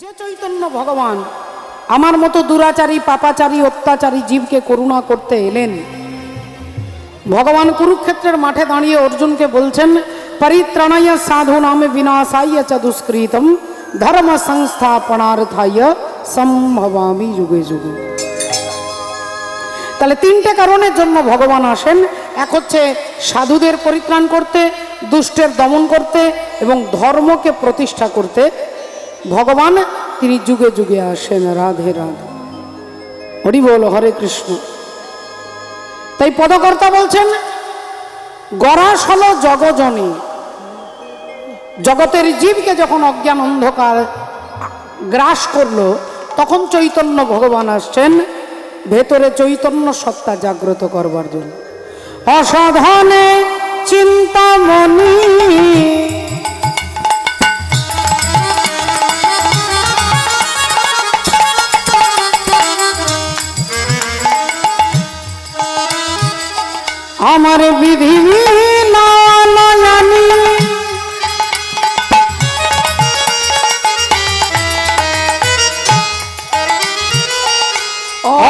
যে চৈতন্য ভগবান আমার মতো দুরাচারী পাপাচারী অত্যাচারী জীবকে করুণা করতে এলেন, ভগবান কুরুক্ষেত্রের মাঠে দাঁড়িয়ে অর্জুনকে বলছেন, পরিত্রাণায় সাধুনাম বিনাশায় চ দুষ্কৃতম ধর্ম সংস্থাপনার্থায় সম্ভবামি যুগে যুগে। তাহলে তিনটে কারণের জন্য ভগবান আসেন। এক হচ্ছে সাধুদের পরিত্রাণ করতে, দুষ্টের দমন করতে এবং ধর্মকে প্রতিষ্ঠা করতে ভগবান তিনি যুগে যুগে আসেন। রাধে রাধে, হরি বল, হরে কৃষ্ণ। তাই পদকর্তা বলছেন, গরাস হল জগজনী। জগতের জীবকে যখন অজ্ঞান অন্ধকার গ্রাস করলো তখন চৈতন্য ভগবান আসছেন ভেতরে চৈতন্য সত্তা জাগ্রত করবার জন্য। অসাধনে চিন্তামণি আমার বিধি নয়নি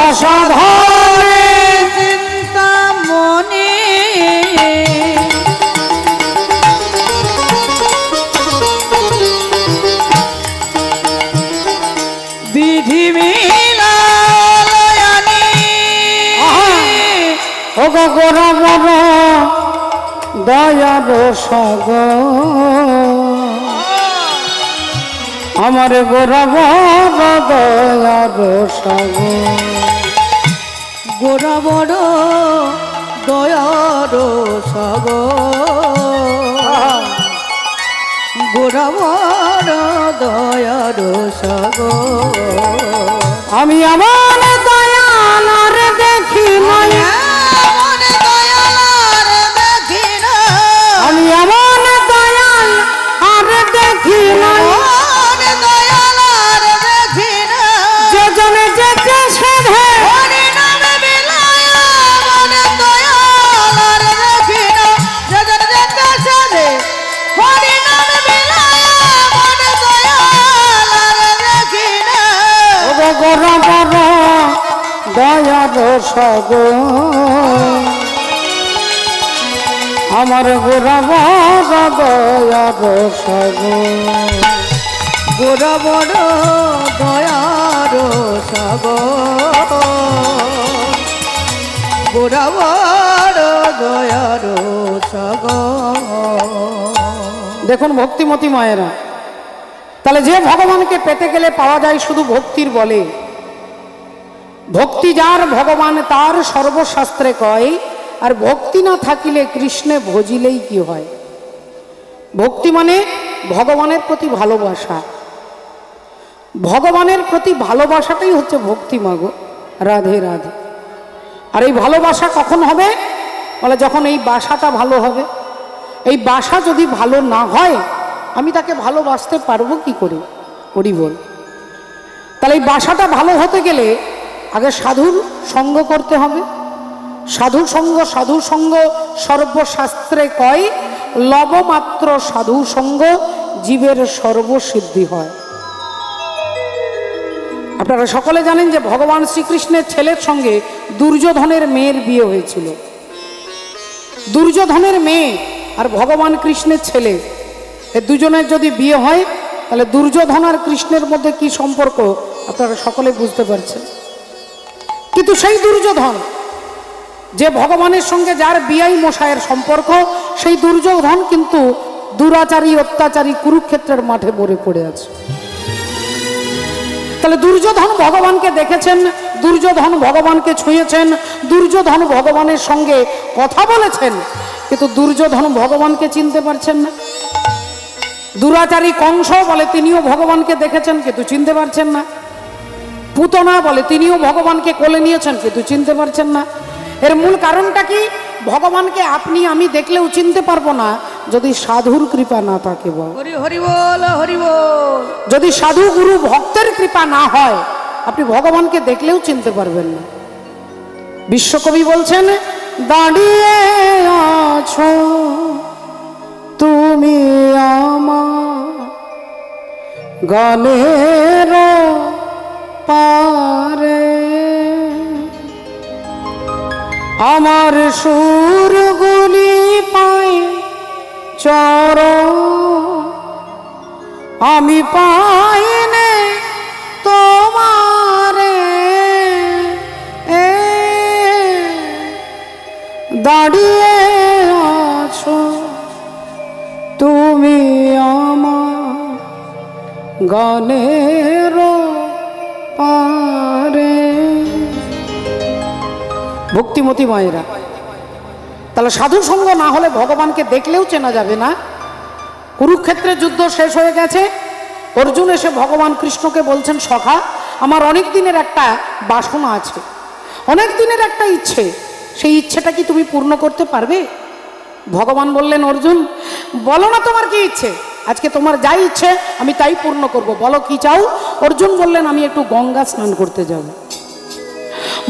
অসাধনে চিন্তামণি বিধি মিলায়নি ও গোরা বড় দয়ার সাগর, আমার গোরা বড় দয়ার সাগর, গোরা বড় দয়ার সাগর, গোরা বড় দয়ার সাগর। আমি আমার দয়ালার দেখি নাই, আমি আমার দয়াল আর দেখি নাই, যে জনে যেতে সাধে গোরা বড় দয়ার সাগর, আমার গোরা বড় দয়ার সাগর, গোরা বড় দয়ার সাগর, গোরা বড় দয়ার সাগর। দেখুন ভক্তিমতী মায়েরা, তাহলে যে ভগবানকে পেতে গেলে পাওয়া যায় শুধু ভক্তির বলে। ভক্তি যার ভগবান তার সর্বশাস্ত্রে কয়, আর ভক্তি না থাকিলে কৃষ্ণে ভজিলেই কি হয়। ভক্তি মানে ভগবানের প্রতি ভালোবাসা, ভগবানের প্রতি ভালোবাসাটাই হচ্ছে ভক্তি মাগো। রাধে রাধে। আর এই ভালোবাসা কখন হবে বলে, যখন এই বাসাটা ভালো হবে। এই বাসা যদি ভালো না হয় আমি তাকে ভালোবাসতে পারবো কি করে? হরি বল। তাহলে এই বাসাটা ভালো হতে গেলে আগে সাধুর সঙ্গ করতে হবে। সাধু সঙ্গ, সাধু সঙ্গ সর্বশাস্ত্রে কয়, লবমাত্র সাধু সঙ্গ জীবের সর্বসিদ্ধি হয়। আপনারা সকলে জানেন যে ভগবান শ্রীকৃষ্ণের ছেলের সঙ্গে দুর্যোধনের মেয়ের বিয়ে হয়েছিল। দুর্যোধনের মেয়ে আর ভগবান কৃষ্ণের ছেলে, এই দুজনের যদি বিয়ে হয় তাহলে দুর্যোধন আর কৃষ্ণের মধ্যে কি সম্পর্ক আপনারা সকলে বুঝতে পারছেন। কিন্তু সেই দুর্যোধন যে ভগবানের সঙ্গে যার বিয়াই মশায়ের সম্পর্ক, সেই দুর্যোধন কিন্তু দুরাচারী অত্যাচারী কুরুক্ষেত্রের মাঠে মরে পড়ে আছে। তাহলে দুর্যোধন ভগবানকে দেখেছেন, দুর্যোধন ভগবানকে ছুঁয়েছেন, দুর্যোধন ভগবানের সঙ্গে কথা বলেছেন, কিন্তু দুর্যোধন ভগবানকে চিনতে পারছেন না। দুরাচারী কংস বলে তিনিও ভগবানকে দেখেছেন কিন্তু চিনতে পারছেন না। পুতনা বলে তিনিও ভগবানকে কোলে নিয়েছেন কিন্তু চিনতে পারছেন না। এর মূল কারণটা কি? ভগবানকে আপনি আমি দেখলেও চিনতে পারবো না যদি সাধুর কৃপা না থাকে। যদি সাধু গুরু ভক্তের কৃপা না হয় আপনি ভগবানকে দেখলেও চিনতে পারবেন না। বিশ্বকবি বলছেন, দাঁড়িয়ে আছো তুমি আমার গানের পারে আমার সুরগুলি পাই চরণ আমি পাই নে তোমারে দাঁড়িয়ে আছো তুমি আমার গানের পারে। ভক্তিমতী মায়েরা, তাহলে সাধু সঙ্গ না হলে ভগবানকে দেখলেও চেনা যাবে না। কুরুক্ষেত্রের যুদ্ধ শেষ হয়ে গেছে, অর্জুন এসে ভগবান কৃষ্ণকে বলছেন, সখা আমার অনেক দিনের একটা বাসনা আছে, অনেক দিনের একটা ইচ্ছে, সেই ইচ্ছেটা কি তুমি পূর্ণ করতে পারবে? ভগবান বললেন, অর্জুন বলো না তোমার কি ইচ্ছে, আজকে তোমার যাই ইচ্ছে আমি তাই পূর্ণ করব, বলো কি চাও? অর্জুন বললেন, আমি একটু গঙ্গা স্নান করতে যাব।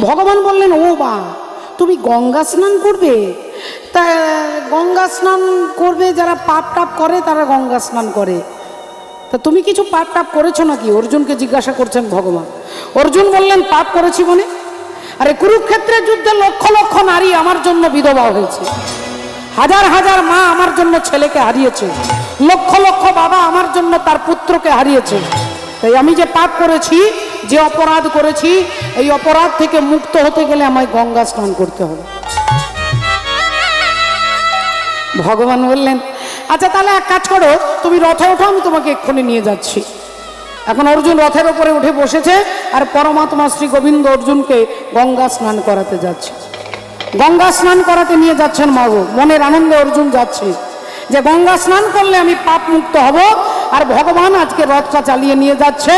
ভগবান বললেন, ও বা তুমি গঙ্গা স্নান করবে? তা গঙ্গা স্নান করবে যারা পাপ টাপ করে তারা গঙ্গা স্নান করে, তা তুমি কিছু পাপ টাপ করেছো নাকি? অর্জুনকে জিজ্ঞাসা করছেন ভগবান। অর্জুন বললেন, পাপ করেছি মানে? আরে কুরুক্ষেত্রের যুদ্ধে লক্ষ লক্ষ নারী আমার জন্য বিধবা হয়েছে, হাজার হাজার মা আমার জন্য ছেলেকে হারিয়েছে, লক্ষ লক্ষ বাবা আমার জন্য তার পুত্রকে হারিয়েছে। তাই আমি যে পাপ করেছি, যে অপরাধ করেছি, এই অপরাধ থেকে মুক্ত হতে গেলে আমায় গঙ্গা স্নান করতে হবে। ভগবান বললেন, আচ্ছা তাহলে এক কাজ করো, তুমি রথে ওঠো, আমি তোমাকে এক্ষুনি নিয়ে যাচ্ছি। এখন অর্জুন রথের ওপরে উঠে বসেছে, আর পরমাত্মা শ্রী গোবিন্দ অর্জুনকে গঙ্গা স্নান করাতে যাচ্ছে। গঙ্গা স্নান করাতে নিয়ে যাচ্ছেন মাগো, মনের আনন্দে অর্জুন যাচ্ছে যে গঙ্গা স্নান করলে আমি পাপ মুক্ত হব। আর ভগবান আজকে রথটা চালিয়ে নিয়ে যাচ্ছে।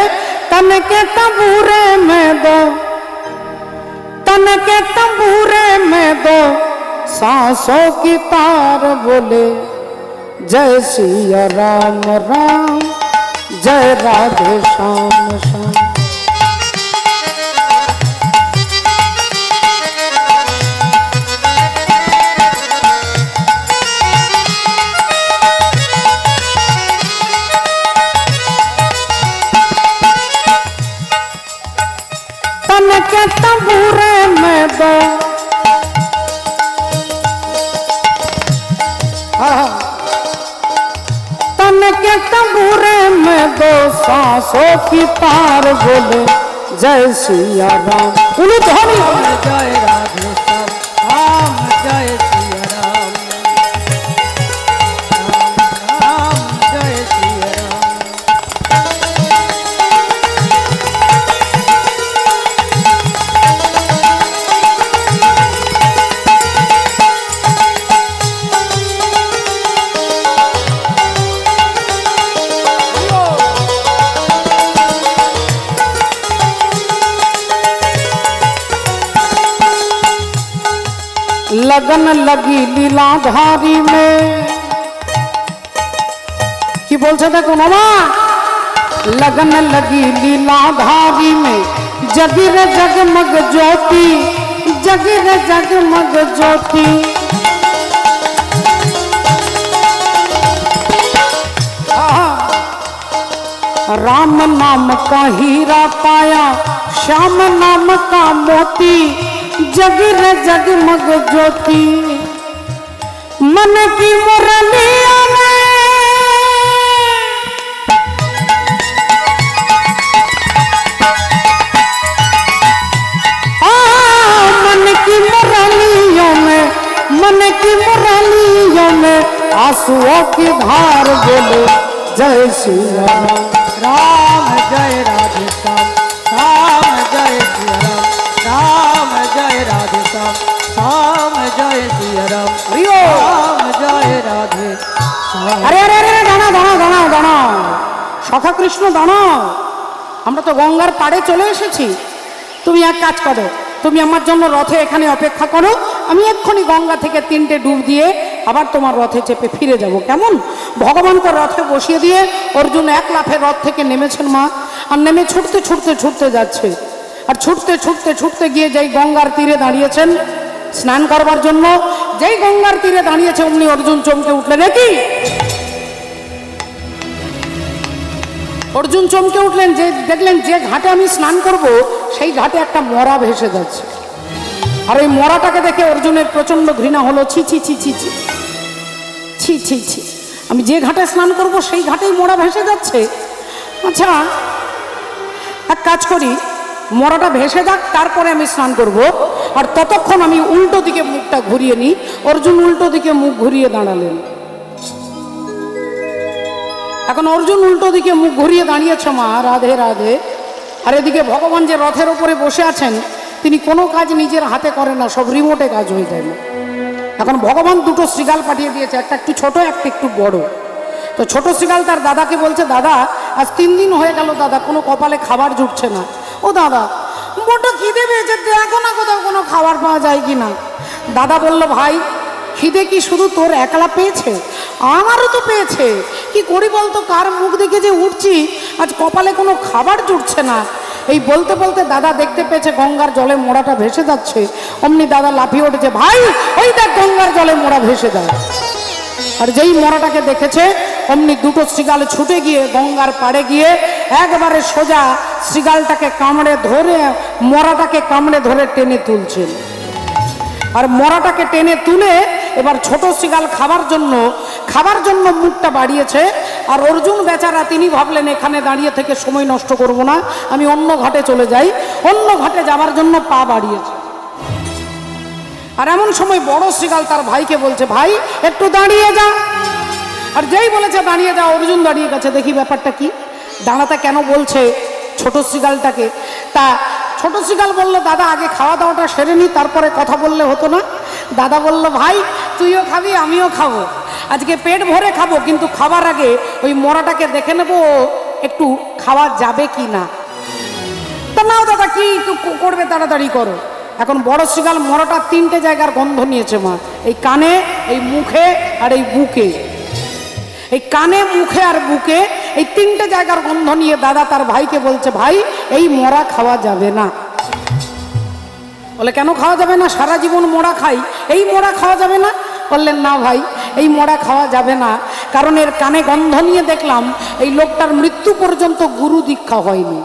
তনকে তඹুরে মে দো, তনকে তඹুরে মে দো सांसों की तार बोले, जय सिया राम राम जय राधे श्याम श्याम। तन के तंबूरे में दो, तन के तंबूरे में दो सांसों की तार बोले, जय सिया राम। बोलो ध्वनि, जय राधे श्याम राम जय सिया राम, राम राम जय सिया राम। लगन लगी लीलाधारी में, কি বলছে দেখো মামা, लगन लगी लीलाधारी में, जगिर जगमग ज्योति, जगिर जगमग ज्योति। राम नाम का हीरा पाया, श्याम नाम का मोती, जगिर जगमग ज्योति। मन की मुरलिया में मन की मुरलियों में, मन की मुरलियों में आंसुओं की धार बोले, जय सिया राम। राम जय राधे श्याम राम जय सिया राम, राम जय राधे श्याम राम जय सिया राम, राम जय राधे श्याम। अरे अरे अरे दाना दाना दाना दाना, সখা কৃষ্ণ দাঁড়াও, আমরা তো গঙ্গার পাড়ে চলে এসেছি। তুমি এক কাজ করো, তুমি আমার জন্য রথে এখানে অপেক্ষা করো, আমি এক্ষুনি গঙ্গা থেকে 3টে ডুব দিয়ে আবার তোমার রথে চেপে ফিরে যাব, কেমন? ভগবানকে রথে বসিয়ে দিয়ে অর্জুন এক লাফে রথ থেকে নেমেছেন মা, আর নেমে ছুটতে ছুটতে ছুটতে যাচ্ছে। আর ছুটতে ছুটতে ছুটতে গিয়ে যেই গঙ্গার তীরে দাঁড়িয়েছেন স্নান করবার জন্য, যেই গঙ্গার তীরে দাঁড়িয়েছে অমনি অর্জুন চমকে উঠলেন, কি অর্জুন চমকে উঠলেন, যে দেখলেন যে ঘাটে আমি স্নান করব সেই ঘাটে একটা মরা ভেসে যাচ্ছে। আর ওই মরাটাকে দেখে অর্জুনের প্রচন্ড ঘৃণা হলো। ছি ছি ছি ছি ছি ছি ছি ছি, আমি যে ঘাটে স্নান করব সেই ঘাটেই মরা ভেসে যাচ্ছে। আচ্ছা এক কাজ করি, মরাটা ভেসে যাক, তারপরে আমি স্নান করব, আর ততক্ষণ আমি উল্টো দিকে মুখটা ঘুরিয়ে নিই। অর্জুন উল্টো দিকে মুখ ঘুরিয়ে দাঁড়ালেন। এখন অর্জুন উল্টো দিকে মুখ ঘুরিয়ে দাঁড়িয়েছে মা, রাধে রাধে। আর এদিকে ভগবান যে রথের ওপরে বসে আছেন, তিনি কোনো কাজ নিজের হাতে করেন না, সব রিমোটে কাজ হয়ে যায় না। এখন ভগবান দুটো শৃগাল পাঠিয়ে দিয়েছে, একটা একটু ছোট, একটা একটু বড়। তো ছোট শৃগাল তার দাদাকে বলছে, দাদা আজ 3 দিন হয়ে গেল দাদা, কোনো কপালে খাবার জুটছে না। ও দাদা বড় খিদে পেয়েছে, দেখো না কোথাও কোনো খাবার পাওয়া যায় কি না। দাদা বলল, ভাই খিদে কি শুধু তোর একলা পেয়েছে? আমারও তো পেয়েছে। কি করি বলতো, কার মুখ দেখে যে উঠছি, আজ কপালে কোনো খাবার জুটছে না। এই বলতে বলতে দাদা দেখতে পেয়েছে গঙ্গার জলে মোড়াটা ভেসে যাচ্ছে। অমনি দাদা লাফিয়ে উঠেছে, ভাই ওই দেখ গঙ্গার জলে মোড়া ভেসে যায়। আর যেই মোড়াটাকে দেখেছে অমনি দুটো শৃগাল ছুটে গিয়ে গঙ্গার পাড়ে গিয়ে একবারে সোজা শৃগালটাকে কামড়ে ধরে, মোড়াটাকে কামড়ে ধরে টেনে তুলছেন। আর মোড়াটাকে টেনে তুলে এবার ছোট শৃগাল খাবার জন্য মুখটা বাড়িয়েছে। আর অর্জুন বেচারা, তিনি ভাবলেন এখানে দাঁড়িয়ে থেকে সময় নষ্ট করব না, আমি অন্য ঘাটে চলে যাই। অন্য ঘাটে যাবার জন্য পা বাড়িয়েছে। আর এমন সময় বড় শৃগাল তার ভাইকে বলছে, ভাই একটু দাঁড়িয়ে যা। আর যেই বলেছে দাঁড়িয়ে যা, অর্জুন দাঁড়িয়ে গেছে। দেখি ব্যাপারটা কি, দাঁড়াতে কেন বলছে ছোট শৃগালটাকে। তা ছোট শৃগাল বলল, দাদা আগে খাওয়া দাওয়াটা সেরে নি, তারপরে কথা বললে হতো না? দাদা বলল, ভাই তুইও খাবি আমিও খাবো, আজকে পেট ভরে খাবো, কিন্তু খাবার আগে ওই মরাটাকে দেখে নেবো একটু খাওয়া যাবে কি না। তা নাও দাদা, কি করবে তাড়াতাড়ি করো। এখন বড় শৃগাল মরাটার 3টে জায়গার গন্ধ নিয়েছে মা, এই কানে, এই মুখে আর এই বুকে। এই কানে, মুখে আর বুকে এই 3টে জায়গার গন্ধ নিয়ে দাদা তার ভাইকে বলছে, ভাই এই মরা খাওয়া যাবে না। বলে কেন খাওয়া যাবে না? সারা জীবন মোড়া খাই, এই মোড়া খাওয়া যাবে না? বললেন না ভাই এই মোড়া খাওয়া যাবে না, কারণ এর কানে গন্ধ নিয়ে দেখলাম এই লোকটার মৃত্যু পর্যন্ত গুরু দীক্ষা হয়নি।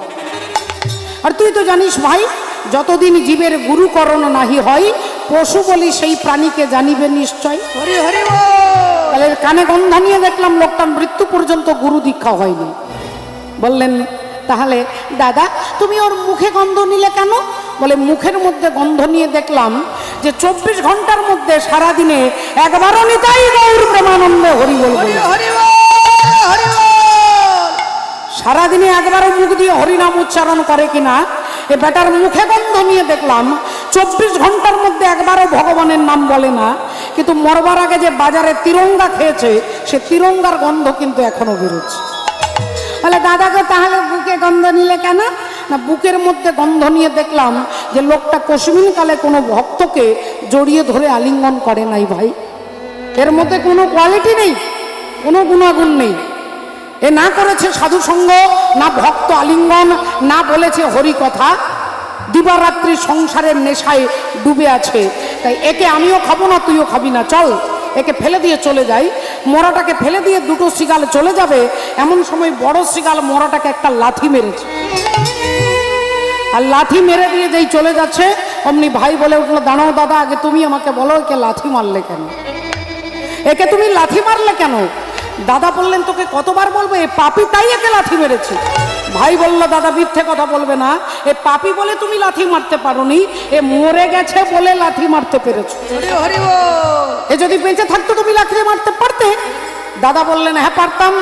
আর তুই তো জানিস ভাই, যতদিন জীবের গুরুকরণ নাহি হয়, পশু বলি সেই প্রাণীকে জানিবে নিশ্চয়। তাহলে কানে গন্ধ নিয়ে দেখলাম লোকটার মৃত্যু পর্যন্ত গুরু দীক্ষা হয়নি। বললেন তাহলে দাদা তুমি ওর মুখে গন্ধ নিলে কেন? বলে মুখের মধ্যে গন্ধ নিয়ে দেখলাম যে 24 ঘন্টার মধ্যে সারাদিনে একবারও নিতাই গৌর প্রেমানন্দে হরি বল, সারাদিনে একবারও মুখ দিয়ে হরিনাম উচ্চারণ করে কিনা। এ বেটার মুখে গন্ধ নিয়ে দেখলাম 24 ঘন্টার মধ্যে একবারও ভগবানের নাম বলে না, কিন্তু মরবার আগে যে বাজারে তিরঙ্গা খেয়েছে সে তিরঙ্গার গন্ধ কিন্তু এখনো বেরোচ্ছে। বলে দাদাকে তাহলে বুকে গন্ধ নিলে কেন? না বুকের মধ্যে গন্ধ নিয়ে দেখলাম যে লোকটা কসমিন কালে কোনো ভক্তকে জড়িয়ে ধরে আলিঙ্গন করে নাই ভাই। এর মধ্যে কোনো কোয়ালিটি নেই, কোনো গুণাগুণ নেই। এ না করেছে সাধু সঙ্গ, না ভক্ত আলিঙ্গন, না বলেছে হরি কথা, দিবারাত্রি সংসারের নেশায় ডুবে আছে। তাই একে আমিও খাবো না, তুইও খাবি না, চল একে ফেলে দিয়ে চলে যাই। মরাটাকে ফেলে দিয়ে দুটো শৃগাল চলে যাবে, এমন সময় বড় শৃগাল মরাটাকে একটা লাথি মেরেছে। আর লাথি মেরে দিয়ে যেই চলে যাচ্ছে অমনি ভাই বলে উঠলো, দাঁড়াও দাদা, আগে তুমি আমাকে বলো একে লাথি মারলে কেন? একে তুমি লাথি মারলে কেন? দাদা বললেন, তোকে কতবার বলবো এ পাপি, তাই একে লাথি মেরেছি। ভাই বলল, দাদা মিথ্যে কথা বলবে না, এ পাপি বলে তুমি লাথি মারতে পারোনি, এ মরে গেছে বলে লাথি মারতে পেরেছো। এ যদি বেঁচে থাকতো তুমি লাথি মারতে পারতে? দাদা বললেন, হ্যাঁ পারতাম।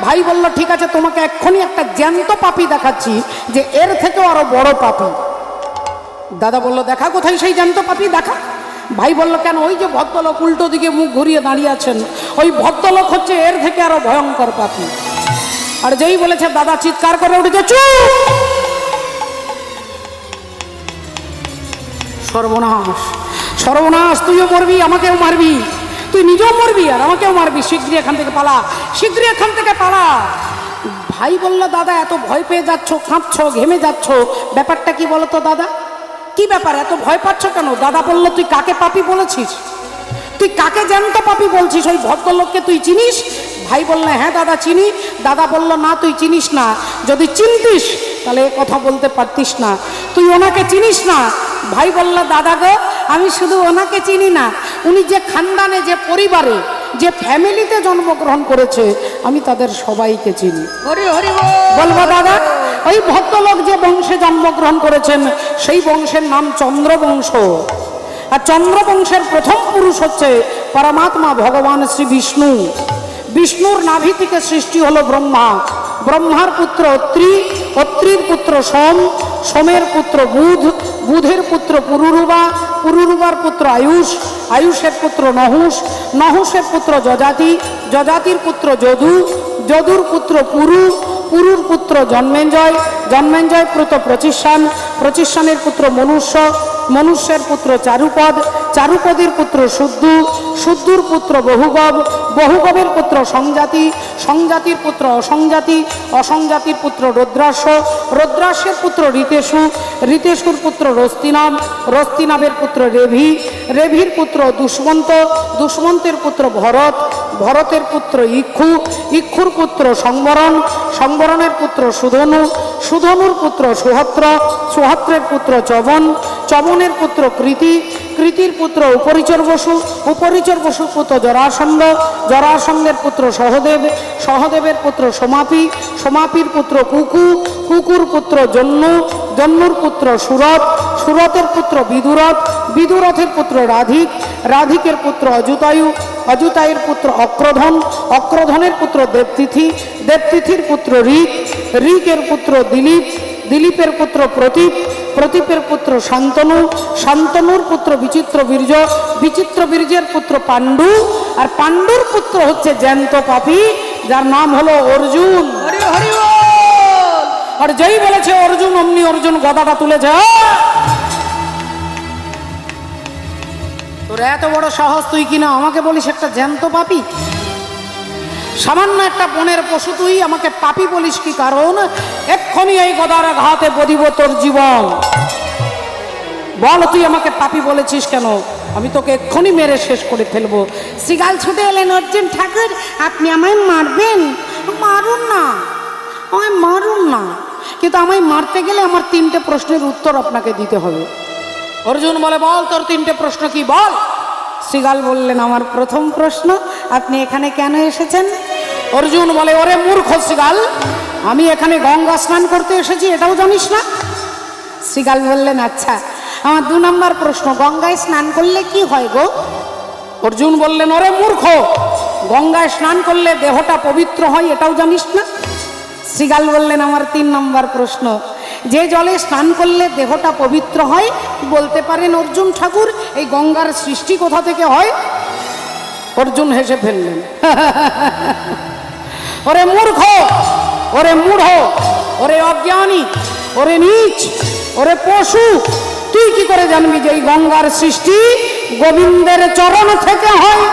ভাই বলল, ঠিক আছে, তোমাকে এক্ষুনি একটা জ্যান্ত পাপি দেখাচ্ছি যে এর থেকেও আরো বড় পাপি। দাদা বলল, দেখা কোথায় সেই জ্যান্ত পাপি, দেখা। ভাই বলল, কেন? ওই যে ভদ্রলোক উল্টো দিকে মুখ ঘুরিয়ে দাঁড়িয়ে আছেন, ওই ভদ্রলোক হচ্ছে এর থেকে আরো ভয়ঙ্কর পাপি। আর যেই বলেছে দাদা চিৎকার করে উঠেছে, চুপ! সর্বনাশ, সর্বনাশ, তুইও মরবি আমাকেও মারবি, তুই নিজেও মরবি আর আমাকেও মারবি, শীঘ্রই এখান থেকে পালা, শীঘ্রই এখান থেকে পালা। ভাই বলল, দাদা এত ভয় পেয়ে যাচ্ছ, কাঁপছ, ঘেমে যাচ্ছ, ব্যাপারটা কি বলো তো দাদা, কি ব্যাপার, এত ভয় পাচ্ছ কেন? দাদা বলল, তুই কাকে পাপি বলেছিস? তুই কাকে জ্যান্ত পাপি বলছিস? ওই ভদ্রলোককে তুই চিনিস? ভাই বললে হ্যাঁ দাদা চিনি। দাদা বলল না তুই চিনিস না, যদি চিনতিস তাহলে এ কথা বলতে পারতিস না, তুই ওনাকে চিনিস না। ভাই বলল দাদা গো আমি শুধু ওনাকে চিনি না, উনি যে খানদানে যে পরিবারে যে ফ্যামিলিতে জন্মগ্রহণ করেছে আমি তাদের সবাইকে চিনি। বলবো দাদা ওই ভদ্রলোক যে বংশে জন্মগ্রহণ করেছেন সেই বংশের নাম চন্দ্রবংশ। আর চন্দ্রবংশের প্রথম পুরুষ হচ্ছে পরমাত্মা ভগবান শ্রী বিষ্ণু। বিষ্ণুর নাভি থেকে সৃষ্টি হলো ব্রহ্মা। ব্রহ্মার পুত্র অত্রি, অত্রির পুত্র সোম, সোমের পুত্র বুধ, বুধের পুত্র পুরুরুবা, পুরুরুবার পুত্র আয়ুষ, আয়ুষের পুত্র নহুষ, নহুষের পুত্র যজাতি, যজাতির পুত্র যদু, যদুর পুত্র পুরু, পুরুর পুত্র জন্মেঞ্জয়, জন্মেঞ্জয় পুত্র প্রচিষ্ঠান, প্রচিষ্ঠানের পুত্র মনুষ্য, মনুষ্যের পুত্র চারুপদ, চারুপদের পুত্র শুদ্ধু, শুদ্ধুর পুত্র বহুগব, বহুগবের পুত্র সংজাতি, সংজাতির পুত্র অসংজাতি, অসংজাতির পুত্র রুদ্রাস্য, রুদ্রাস্যের পুত্র ঋতেশু, ঋতেশুর পুত্র রস্তিনাব, রস্তিনাবের পুত্র রেভি, রেভির পুত্র দুষ্মন্ত, দুষ্মন্তের পুত্র ভরত, ভরতের পুত্র ইক্ষু, ইক্ষুর পুত্র সংবরণ, সংবরণের পুত্র সুধনু, সুধনুর পুত্র সুহত্র, সুহত্রের পুত্র চবন, চবনের পুত্র কৃতি, কৃতির পুত্র উপরিচর বসু, উপরিচর বসুর পুত্র জরাসন্ধ, জরাসন্ধের পুত্র সহদেব, সহদেবের পুত্র সোমাপি, সোমাপির পুত্র কুকু, কুকুর পুত্র জন্নু, জন্নুর পুত্র সুরত, সুরতের পুত্র বিদুরথ, বিদুরথের পুত্র রাধিক, রাধিকের পুত্র অযুতায়ু, অযুতায়ের পুত্র অক্রধন, অক্রধনের পুত্র দেবতিথি, দেবতিথির পুত্র ঋক, ঋকের পুত্র দিলীপ, দিলীপের পুত্র প্রতীপ, প্রতীপের পুত্র শান্তনু, শান্তনুর পুত্র বিচিত্র বীর্য, বিচিত্র বীর্যের পুত্র পাণ্ডু, আর পাণ্ডুর পুত্র হচ্ছে জ্যান্ত পাপী যার নাম হলো অর্জুন। আর যেই বলেছে অর্জুন অমনি অর্জুন গদাটা তুলেছে। তোর এত বড় সাহস তুই কিনা আমাকে বলিস একটা জ্যান্ত পাপী? সামান্য একটা বনের পশু তুই আমাকে পাপী বলিস কি কারণ? এক্ষুনি এই গদার ঘাতে বদিব তোর জীবন। বল তুই আমাকে পাপী বলেছিস কেন? আমি তোকে এক্ষুনি মেরে শেষ করে ফেলবো। শ্রীগাল ছুটে এলেন, অর্জুন ঠাকুর আপনি আমায় মারবেন? মারুন না, আমায় মারুন না, কিন্তু আমায় মারতে গেলে আমার 3টে প্রশ্নের উত্তর আপনাকে দিতে হবে। অর্জুন বলে বল তোর 3টে প্রশ্ন কি বল? শ্রীগাল বললেন আমার প্রথম প্রশ্ন, আপনি এখানে কেন এসেছেন? অর্জুন বলে ওরে মূর্খ শ্রীগাল, আমি এখানে গঙ্গা স্নান করতে এসেছি এটাও জানিস না? শ্রীগাল বললেন আচ্ছা, আমার 2 নম্বর প্রশ্ন, গঙ্গায় স্নান করলে কি হয় গো? অর্জুন বললেন ওরে মূর্খ, গঙ্গায় স্নান করলে দেহটা পবিত্র হয় এটাও জানিস না? শ্রীগাল বললেন আমার 3 নম্বর প্রশ্ন, যে জলে স্নান করলে দেহটা পবিত্র হয় বলতে পারেন অর্জুন ঠাকুর এই গঙ্গার সৃষ্টি কোথা থেকে হয়? অর্জুন হেসে ফেললেন। ওরে মূর্খ, ওরে মূঢ়, ওরে অজ্ঞানী, ওরে নীচ, ওরে পশু, তুই কি করে জানবি যে এই গঙ্গার সৃষ্টি গোবিন্দের চরণ থেকে হয়?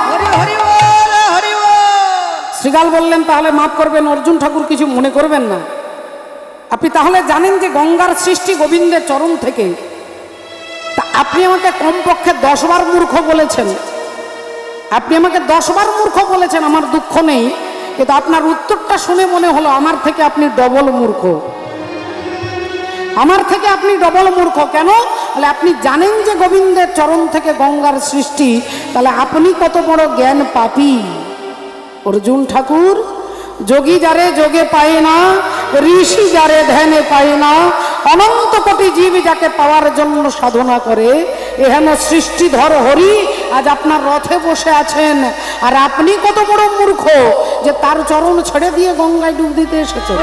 শ্রীগাল বললেন তাহলে মাফ করবেন অর্জুন ঠাকুর, কিছু মনে করবেন না, আপনি তাহলে জানেন যে গঙ্গার সৃষ্টি গোবিন্দের চরণ থেকে, তা আপনি আমাকে কমপক্ষে 10 বার মূর্খ বলেছেন, আপনি আমাকে 10 বার মূর্খ বলেছেন, আমার দুঃখ নেই, কিন্তু আপনার উত্তরটা শুনে মনে হলো আমার থেকে আপনি ডবল মূর্খ, আমার থেকে আপনি ডবল মূর্খ। কেন? তাহলে আপনি জানেন যে গোবিন্দের চরণ থেকে গঙ্গার সৃষ্টি, তাহলে আপনি কত বড় জ্ঞান পাপী। অর্জুন ঠাকুর, যোগী যারে যোগে পায় না, ঋষি যারে ধ্যানে পায় না, অনন্ত কোটি জীব যাকে পাওয়ার জন্য সাধনা করে, এহেন সৃষ্টিধর হরি আজ আপনার রথে বসে আছেন, আর আপনি কত বড় মূর্খ যে তার চরণ ছেড়ে দিয়ে গঙ্গায় ডুব দিতে এসেছেন।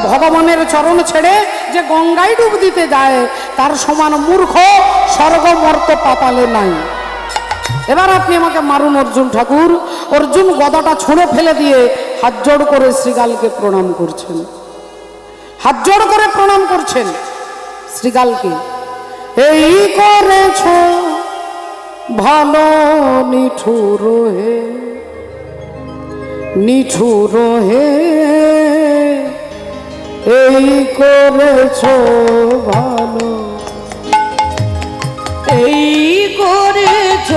ভগবানের চরণ ছেড়ে যে গঙ্গায় ডুব দিতে যায় তার সমান মূর্খ স্বর্গ মর্ত পাতালে নাই। এবার আপনি আমাকে মারুন অর্জুন ঠাকুর। অর্জুন গদাটা ছুঁড়ে ফেলে দিয়ে হাত জোড় করে শ্রীগালকে প্রণাম করছেন, হাত জোড় করে প্রণাম করছেন শ্রীগালকে। এই করেছ ভালো নিঠুর হে, নিঠুর হে, এই করেছ ভালো, এই করেছ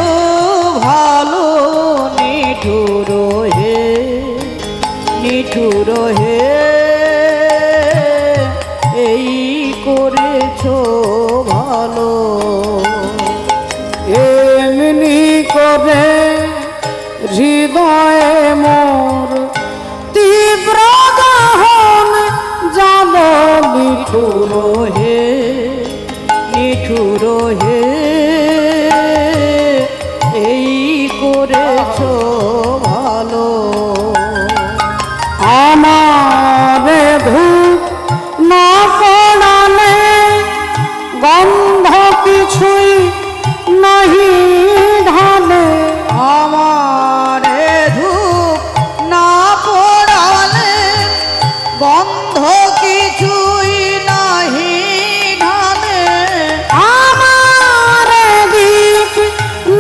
ভালো নিঠুর নিঠুর হে নিঠুর হে এই করেছ ভালো আমারে ধূপ না পড়ালে গন্ধ কিছুই নাহি ঢালে আমারে ধূপ না পড়ালে গন্ধ কিছুই নাহি ঢালে আমারে দিক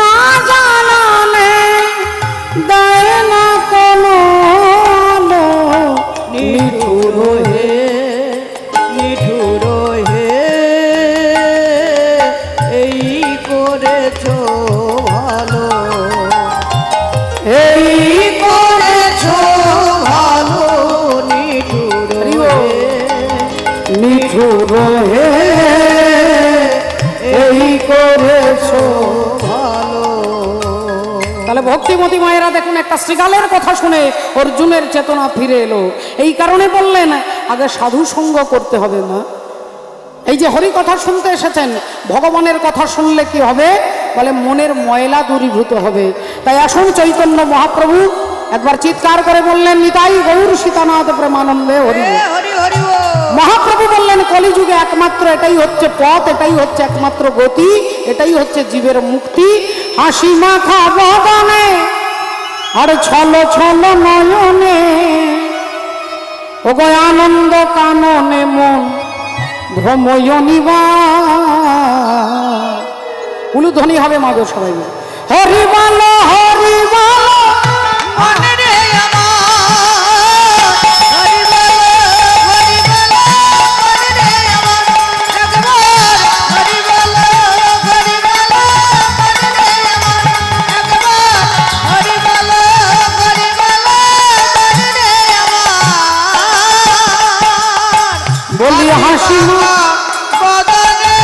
না জানালে দেয় না কোনো আলো। নিঠুর হে নিঠুর হে এই করেছ ভালো এই করেছ ভালো নিঠুর হে নিঠুর হে এই করেছো ভালো তাহলে ভক্তিমতী মায়েরা দেখুন একটা শ্রীকালের কথা শুনে অর্জুনের চেতনা ফিরে এলো। এই কারণে বললেন আগে সাধু সঙ্গ করতে হবে মা। এই যে হরি কথা শুনতে এসেছেন, ভগবানের কথা শুনলে কি হবে বলে মনের ময়লা দূরীভূত হবে। তাই আসুন চৈতন্য মহাপ্রভু একবার চিৎকার করে বললেন নিতাই গৌর সীতানাথ প্রেমানন্দে হরি বল। হরি হরি মহাপ্রভু বললেন কলিযুগে একমাত্র এটাই হচ্ছে পথ, এটাই হচ্ছে একমাত্র গতি, এটাই হচ্ছে জীবের মুক্তি। হাসি মাখা বদনে আর ছল ছল নয়নে ওগো আনন্দ কাননে মন ভ্রময়নিবা উলুধ্বনি হবে মাগো সবাই মিলে। হরি বল হরি বল মনে রে আমার হরি বল হরি বল মনে রে আমার একবার হরি বল হরি বল মনে রে আমার একবার হরি বল হরি বল মনে রে আমার বলি হাসি বদনে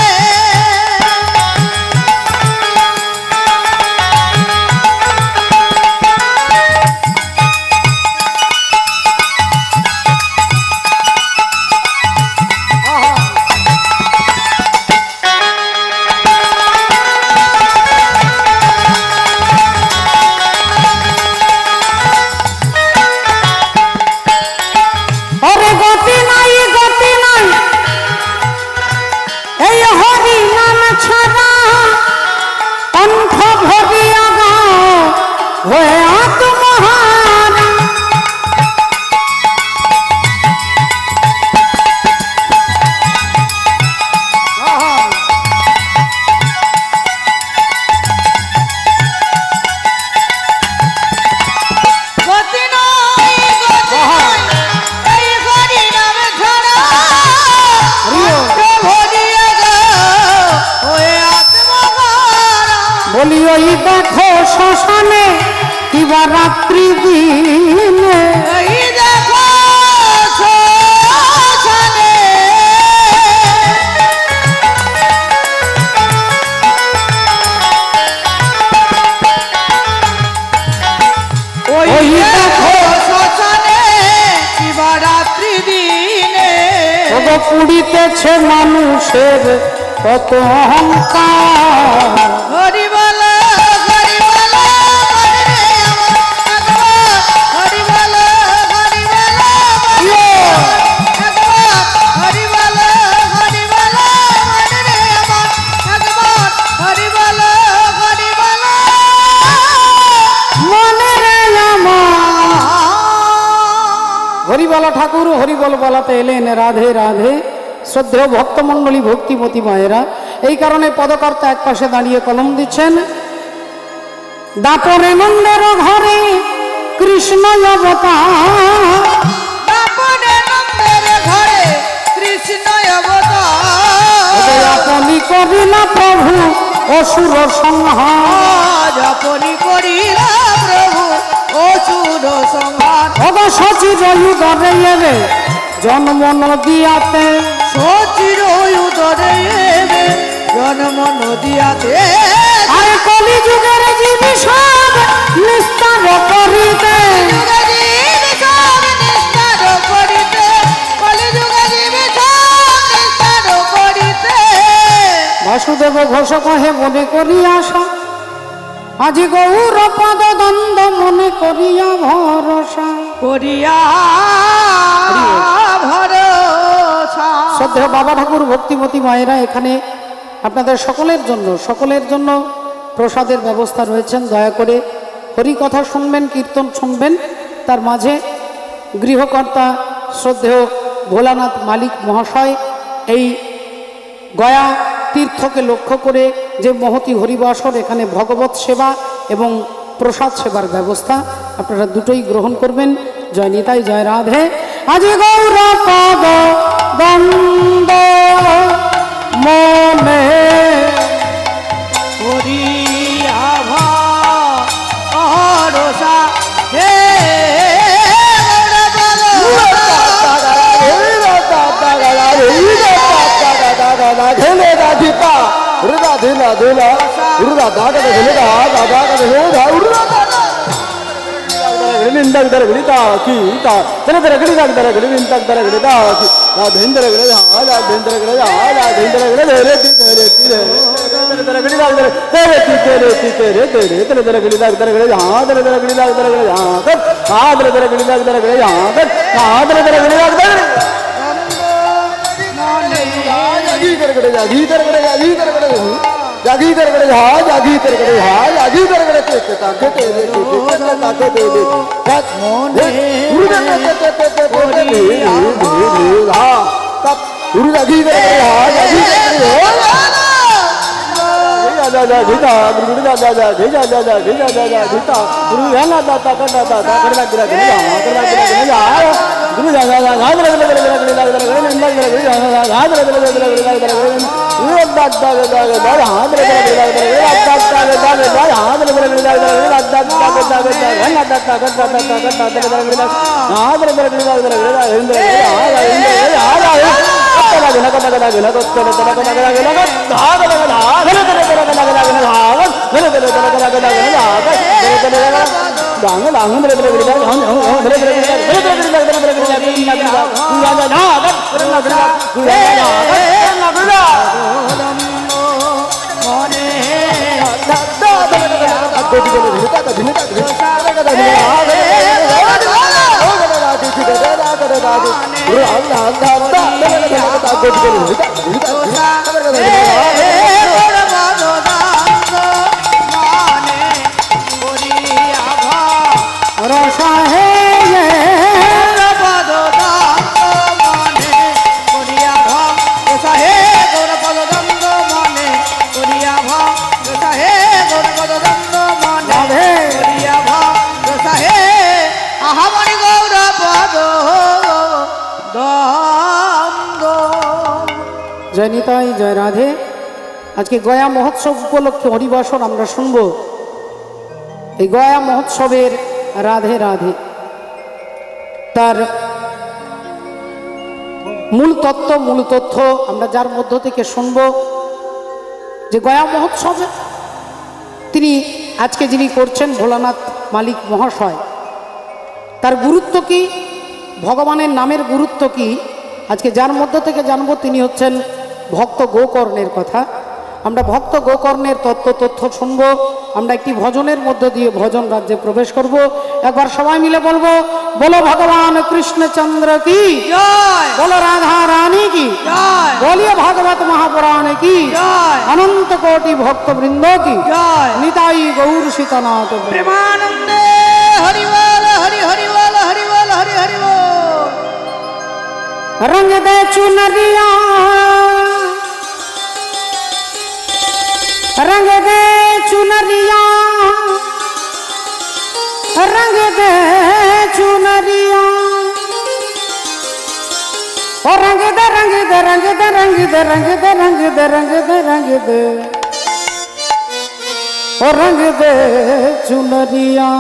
ওরে গতি নাই গতি নাই এই হরি নাম ছাড়া কণ্ঠ ভরিয়া গাও হয়ে আত্মহারা। গতি নাই গতি নাই এই হরি নাম ছাড়া কণ্ঠ ভরিয়া গাও ওই আত্মহারা। বলি ওই দেখো শ্মশানে কিবা রাত্রি দিনে এই দেখো শ্মশানে ওই দেখো শ্মশানে কিবা রাত্রি দিনে ওগো পুড়িতেছে মানুষের কত অহংকার। হরি বল হরি বল মনে রে আমার একবার হরি বল হরি বল মনে রে একবার হরি বল হরি বল মনে রে আমার একবার হরি বল হরি বল মনে রে আমার হরিবলা ঠাকুর হরিবল বলাতে এলেন রাধে রাধে। শ্রদ্ধেয় ভক্তমণ্ডলী ভক্তিমতী মায়েরা, এই কারণে পদকর্তা এক পাশে দাঁড়িয়ে কলম দিচ্ছেন। দাপরে নন্দের ঘরে কৃষ্ণ অবতার বাপনে নন্দের ঘরে কৃষ্ণ অবতার আপনি করিলা প্রভু অসুর সংহার। আপনি করিলা প্রভু অসুর সংহার। ভগ সচির উদরে এবে জন্ম নদিয়াতে সচির উদরে এবে জন্ম নদিয়াতে আর কলি যুগের জীবী সব নিস্তার করিতে কলিযুগে জীব সব নিস্তার করিতে কলিযুগে জীব সব বাসুদেব ঘোষ কহে মনে করি আশা, আজি গৌর পদ দ্বন্দ্ব মনে করিয়া ভরসা। করিয়া ভরসা। শ্রদ্ধেয় বাবা ঠাকুর, ভক্তিমতী মায়েরা, এখানে আপনাদের সকলের জন্য প্রসাদের ব্যবস্থা রয়েছেন। দয়া করে হরি কথা শুনবেন, কীর্তন শুনবেন। তার মাঝে গৃহকর্তা শ্রদ্ধেয় ভোলানাথ মালিক মহাশয় এই গয়া তীর্থকে লক্ষ্য করে যে মহতি হরিবাসর, এখানে ভগবত সেবা এবং প্রসাদ সেবার ব্যবস্থা, আপনারা দুটোই গ্রহণ করবেন। জয় নিতাই, জয় রাধে। আজি গৌর পদ দ্বন্দ্ব মনে করিয়া ভরসা। হে জয় নিতাই, জয় রাধে। আজকে গয়া মহোৎসব উপলক্ষে হরিবাসর আমরা শুনব। এই গয়া মহোৎসবের রাধে রাধে, তার মূল তথ্য আমরা যার মধ্য থেকে শুনব যে গয়া মহোৎসবে তিনি আজকে যিনি করছেন ভোলানাথ মালিক মহাশয়, তার গুরুত্ব কি, ভগবানের নামের গুরুত্ব কি, আজকে যার মধ্য থেকে জানবো তিনি হচ্ছেন ভক্ত গোকর্ণের কথা। আমরা ভক্ত গোকর্ণের তথ্য শুনব। আমরা একটি ভজনের মধ্য দিয়ে ভজন রাজ্যে প্রবেশ করব। একবার সবাই মিলে বলবো, বলো ভগবান কৃষ্ণচন্দ্র কি জয়, বলো রাধা রানী কি জয়, বলিয়ে ভাগবত মহাপুরাণ কি জয়, অনন্ত কোটি ভক্তবৃন্দ কি জয়। নিতাই গৌর সীতানাথ প্রেমানন্দে হরি বল, হরি হরি বল, হরি বল, হরি হরি বল। रंग दे चुनरिया, रंग दे चुनरिया, रंग दे चुनरिया, ओ रंग दे रंग दे रंग दे रंग दे रंग दे रंग दे रंग दे रंग दे, ओ रंग दे चुनरिया।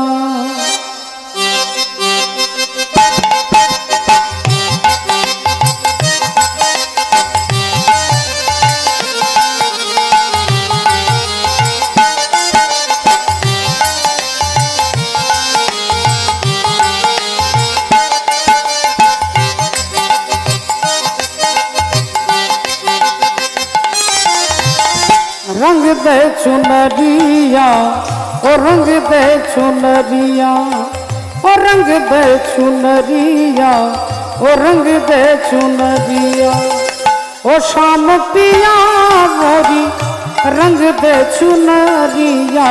रंग दे चुनरिया ओ रंग दे चुनरिया ओ रंग दे चुनरिया ओ रंग दे चुनरिया ओ शाम पिया मोरी रंग दे चुनरिया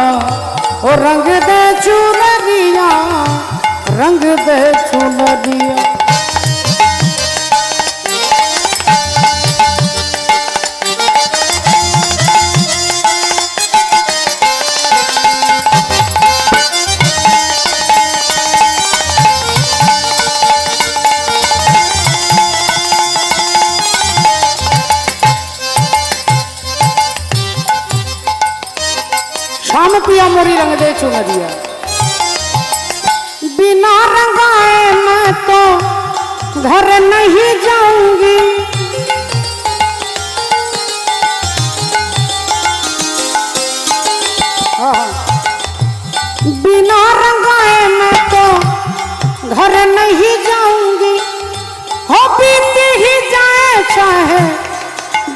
ओ रंग दे चुनरिया रंग दे चुनरिया। शाम पिया मोरी रंग दे चुनरिया, बिना रंगाए मैं तो घर नहीं जाऊंगी। बिना रंगाए मैं तो घर नहीं जाऊंगी। हो बीत ही जाए चाहे,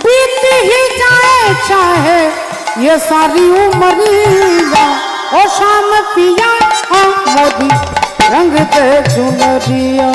बीत ही जाए चाहे ये सारी उमरिया ओ शाम पिया मोदी रंग दे चुनरिया।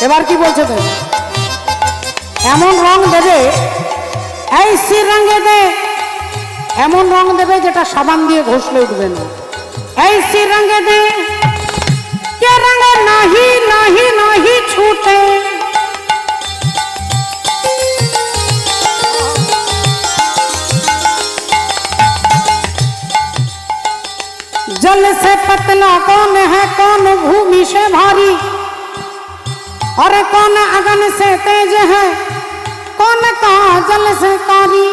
এবার কি বলছে তো, এমন রং দেবে ऐसी रंग दे, এমন রং দেবে যেটা সাবান দিয়ে ঘষলে উঠবে না। ऐसी रंग दे के रंग नहीं नहीं नहीं छूटे। जल से पतला कौन है कौन भूमि से भारी, और कौन अगन से तेज है कौन काजल से कारी।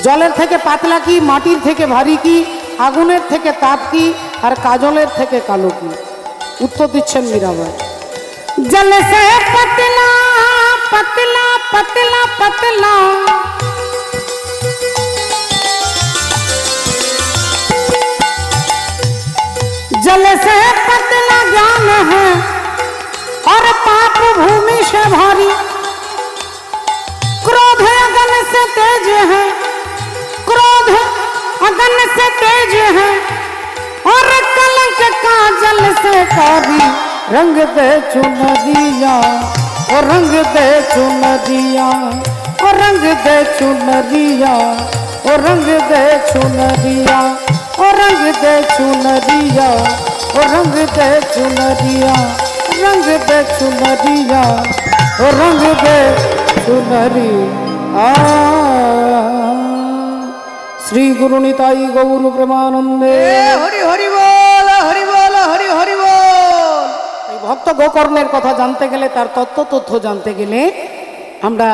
जलेर थेके पातला की, माटिर थेके भारी की, आगुनेर थेके ताप की, और काजलेर थेके कालो की। उत्तर दिच्छेन मीराबाई। जल से पतला पतला पतला पतला, जल से पतला ज्ञान है और पाप भूमि से भारी। क्रोध अगन से तेज है, क्रोध अगन से तेज है, और कलंक काजल से कारी। रंग दे चुनरिया और रंग दे चुनरिया और रंग दे चुनरिया और रंग दे चुनरिया और रंग दे चुनरिया और रंग दे चुनरिया, रंग दे चुनरिया और रंग दे चुनरिया। श्री गुरु निताई गौर प्रेमानंदे। हरि हरि बोल हरि बोल हरि हरि बोल। भक्त गोकर्णेर कथा जानते गेले, तार तत्त्व जानते गेले আমরা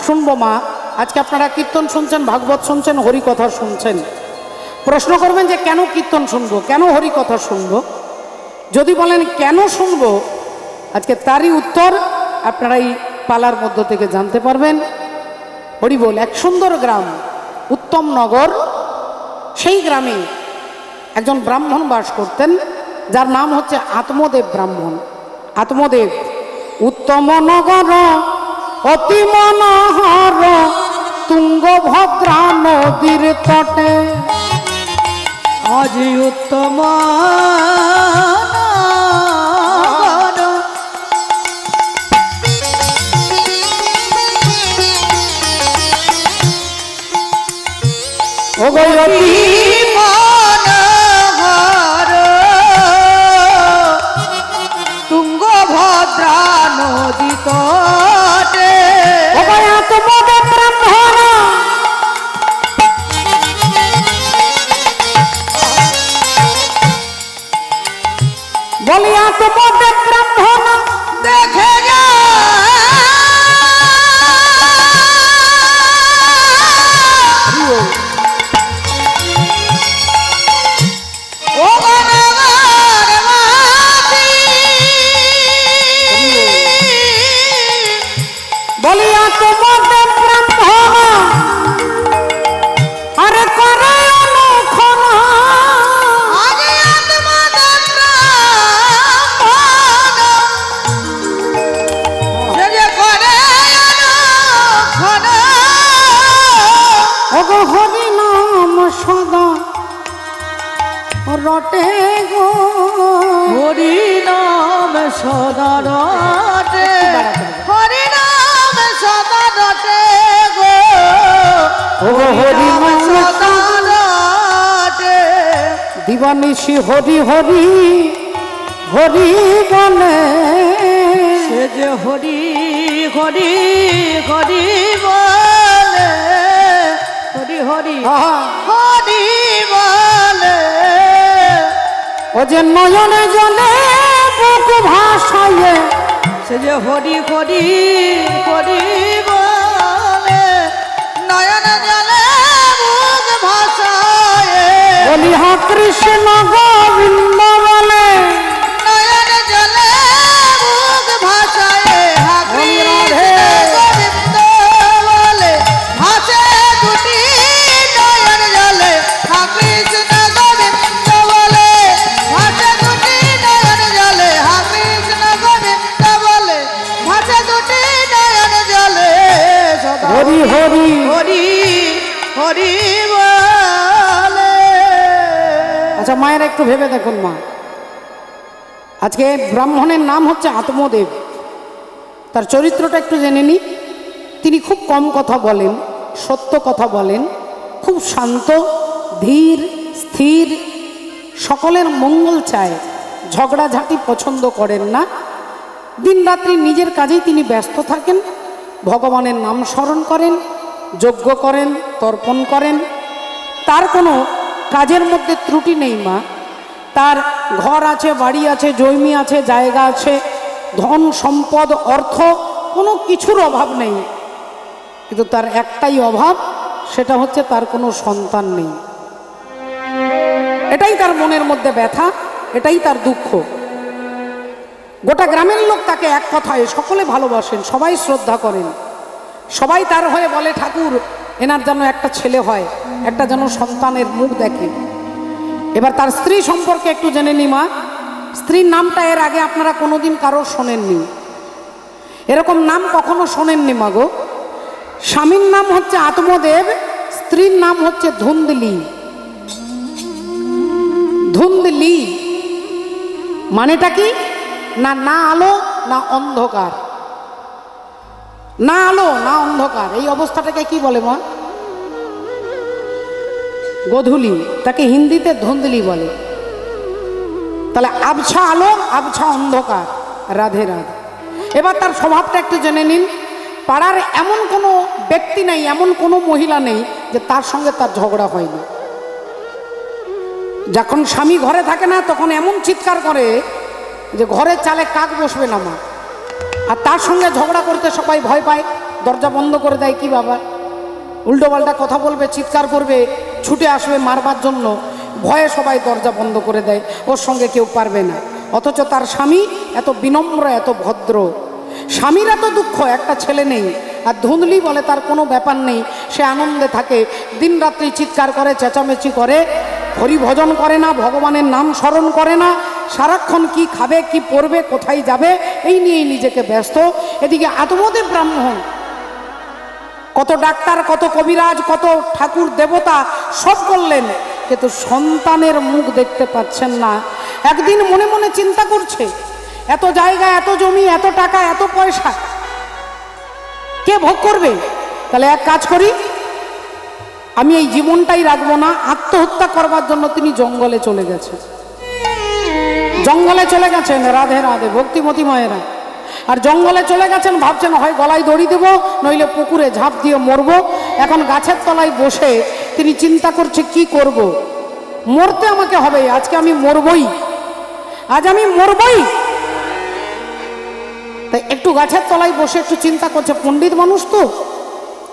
শুনবো মা। আজকে আপনারা কীর্তন শুনছেন, ভাগবত শুনছেন, হরি কথা শুনছেন। প্রশ্ন করবেন যে কেন কীর্তন শুনবো, কেন হরি কথা শুনবো। যদি বলেন কেন শুনবো, আজকে তারই উত্তর আপনারা এই পালার মধ্য থেকে জানতে পারবেন। হরি বল। এক সুন্দর গ্রাম উত্তম নগর, সেই গ্রামে একজন ব্রাহ্মণ বাস করতেন, যার নাম হচ্ছে আত্মদেব ব্রাহ্মণ। আত্মদেব উত্তম নগর অতি মনোহর, তুঙ্গভদ্রা নদীর তটে আজি উত্তম তুঙ্গভদ্রা নদী তটে আত্মদেব ব্রাহ্মণ বলি, আত্মদেব ব্রাহ্মণ দেখে যা ও রটে গো, হরি নাম সদা রটে, হরি নাম সদা রটে গো, ও হরি নাম সদা রটে। দিবানিশি হরি হরি হরি বলে, সে যে হরি হরি হরি বলে, হরি হরি হরি বলে। ও যে নয়নে জলে বুক ভাসায়ে, সে যে হরি হরি হরি বলে, নয়ন জলে মুখ ভাসায়। বলি হা কৃষ্ণ গোবিন্দ বলে, নয়ন জলে মুখ ভাসায়। হা কৃষ্ণ গোবিন্দ বলে, ভাসে দুটি নয়ন জলে। হা কৃষ্ণ গোবিন্দ বলে, ভাসে দুটি নয়ন জলে। হা কৃষ্ণ গোবিন্দ বলে, ভাসে দুটি নয়ন জলে। সদা হরি হরি হরি হরি বলে। আচ্ছা মায়ের একটু ভেবে দেখুন মা, আজকে ব্রাহ্মণের নাম হচ্ছে আত্মদেব, তার চরিত্রটা একটু জেনে নি। তিনি খুব কম কথা বলেন, সত্য কথা বলেন, খুব শান্ত, ধীর, স্থির, সকলের মঙ্গল চায়, ঝগড়াঝাঁটি পছন্দ করেন না। দিনরাত্রি নিজের কাজেই তিনি ব্যস্ত থাকেন, ভগবানের নাম স্মরণ করেন, যজ্ঞ করেন, তর্পণ করেন। তার কোনো কাজের মধ্যে ত্রুটি নেই মা। তার ঘর আছে, বাড়ি আছে, জমি আছে, জায়গা আছে, ধন সম্পদ অর্থ কোনো কিছুর অভাব নেই, কিন্তু তার একটাই অভাব, সেটা হচ্ছে তার কোনো সন্তান নেই। এটাই তার মনের মধ্যে ব্যথা, এটাই তার দুঃখ। গোটা গ্রামের লোক তাকে এক কথায় সকলে ভালোবাসেন, সবাই শ্রদ্ধা করেন, সবাই তার হয়ে বলে ঠাকুর এনার যেন একটা ছেলে হয়, একটা যেন সন্তানের মুখ দেখে। এবার তার স্ত্রী সম্পর্কে একটু জেনে নি মা। স্ত্রীর নামটা এর আগে আপনারা কোনোদিন কারো শোনেননি, এরকম নাম কখনো শোনেননি মা গো। স্বামীর নাম হচ্ছে আত্মদেব, স্ত্রীর নাম হচ্ছে ধুন্দলি। ধুন্দলি মানেটা কি? না না আলো না অন্ধকার, না আলো না অন্ধকার, এই অবস্থাটাকে কি বলে মা? গোধূলি, তাকে হিন্দিতে ধুন্দলি বলে। তাহলে আবছা আলো আবছা অন্ধকার, রাধে রাধে। এবার তার স্বভাবটা একটু জেনে নিন। পাড়ার এমন কোনো ব্যক্তি নেই, এমন কোনো মহিলা নেই যে তার সঙ্গে তার ঝগড়া হয়নি। যখন স্বামী ঘরে থাকে না তখন এমন চিৎকার করে যে ঘরের চালে কাক বসবে না মা। আর তার সঙ্গে ঝগড়া করতে সবাই ভয় পায়, দরজা বন্ধ করে দেয়। কি বাবা, উল্টো পাল্টা কথা বলবে, চিৎকার করবে, ছুটে আসবে মারবার জন্য, ভয়ে সবাই দরজা বন্ধ করে দেয়, ওর সঙ্গে কেউ পারবে না। অথচ তার স্বামী এত বিনম্র, এত ভদ্র। স্বামীর এত দুঃখ, একটা ছেলে নেই, আর ধুন্দলি বলে তার কোনো ব্যাপার নেই, সে আনন্দে থাকে, দিনরাত্রি চিৎকার করে, চেঁচামেচি করে, হরি ভজন করে না, ভগবানের নাম স্মরণ করে না, সারাক্ষণ কি খাবে, কি পরবে, কোথায় যাবে, এই নিয়েই নিজেকে ব্যস্ত। এদিকে আত্মদেব ব্রাহ্মণ, কত ডাক্তার, কত কবিরাজ, কত ঠাকুর দেবতা সব করলেন, কিন্তু সন্তানের মুখ দেখতে পাচ্ছেন না। একদিন মনে মনে চিন্তা করছে, এত জায়গা, এত জমি, এত টাকা, এত পয়সা কে ভোগ করবে? তাহলে এক কাজ করি, আমি এই জীবনটাই রাখবো না। আত্মহত্যা করবার জন্য তিনি জঙ্গলে চলে গেছেন, জঙ্গলে চলে গেছেন, রাধে রাধে ভক্তিমতী মায়েরা। আর জঙ্গলে চলে গেছেন, ভাবছেন হয় গলায় দড়ি দেবো, নইলে পুকুরে ঝাঁপ দিয়ে মরবো। এখন গাছের তলায় বসে তিনি চিন্তা করছে কি করব, মরতে আমাকে হবে, আজকে আমি মরবই, আজ আমি মরবই। তাই একটু গাছের তলায় বসে একটু চিন্তা করছে, পণ্ডিত মানুষ তো,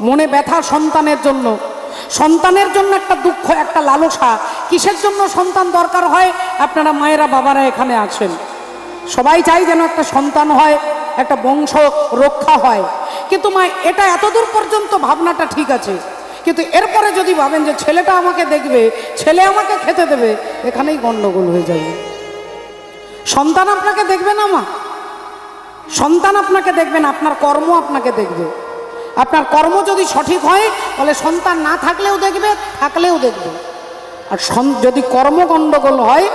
মনে ব্যথা সন্তানের জন্য, সন্তানের জন্য একটা দুঃখ, একটা লালসা। কিসের জন্য সন্তান দরকার হয়? আপনারা মায়েরা, বাবারা এখানে আছেন, সবাই চাই যেন একটা সন্তান হয়, একটা বংশ রক্ষা হয়। কিন্তু মা, এটা এতদূর পর্যন্ত ভাবনাটা ঠিক আছে, কিন্তু এরপরে যদি ভাবেন যে ছেলেটা আমাকে দেখবে, ছেলে আমাকে খেতে দেবে, এখানেই গন্ডগোল হয়ে যাবে। সন্তান আপনাকে দেখবে না মা, সন্তান আপনাকে দেখবে না, আপনার কর্ম আপনাকে দেখবে। আপনার কর্ম যদি সঠিক হয় তাহলে সন্তান না থাকলেও দেখবে, থাকলেও দেখবে। আর যদি কর্ম গণ্ডগোল হয়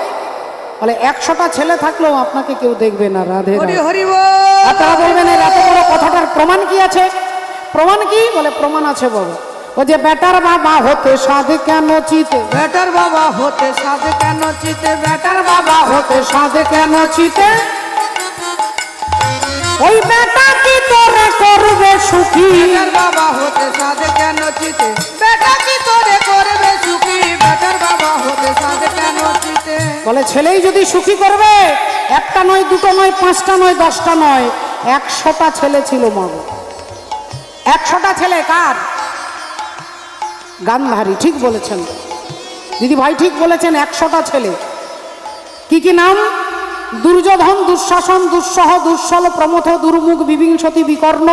বলে 100টা ছেলে থাকলেও আপনাকে কেউ দেখবে না। রাধে রাধে। আপনারা বলবেন এর এত বড় কথাটার প্রমাণ কি আছে? প্রমাণ কি? বলে প্রমাণ আছে বাবা। ও যে বেটার বাবা হতে সাধে কেন চিতে, বেটার বাবা হতে সাধে কেন চিতে, বেটার বাবা হতে সাধে কেন চিতে, ওই বেটা কি তোরে করবে সুখী, বেটার বাবা হতে সাধে কেন চিতে, বেটা কি তোরে করবে সুখী, বেটার বাবা হতে সাধে কেন চিতে। বলে ছেলেই যদি সুখী করবে, একটা নয়, দুটো নয়, 5টা নয়, 10টা নয়, 100টা ছেলে ছিল মাগো। 100টা ছেলে কার? গান্ধারী। ঠিক বলেছেন দিদি ভাই, ঠিক বলেছেন। 100টা ছেলে। কি কি নাম? দুর্যোধন, দুঃশাসন, দুঃসহ, দুঃসল, প্রমথ, দুর্মুখ, বিবিংশতি, বিকর্ণ,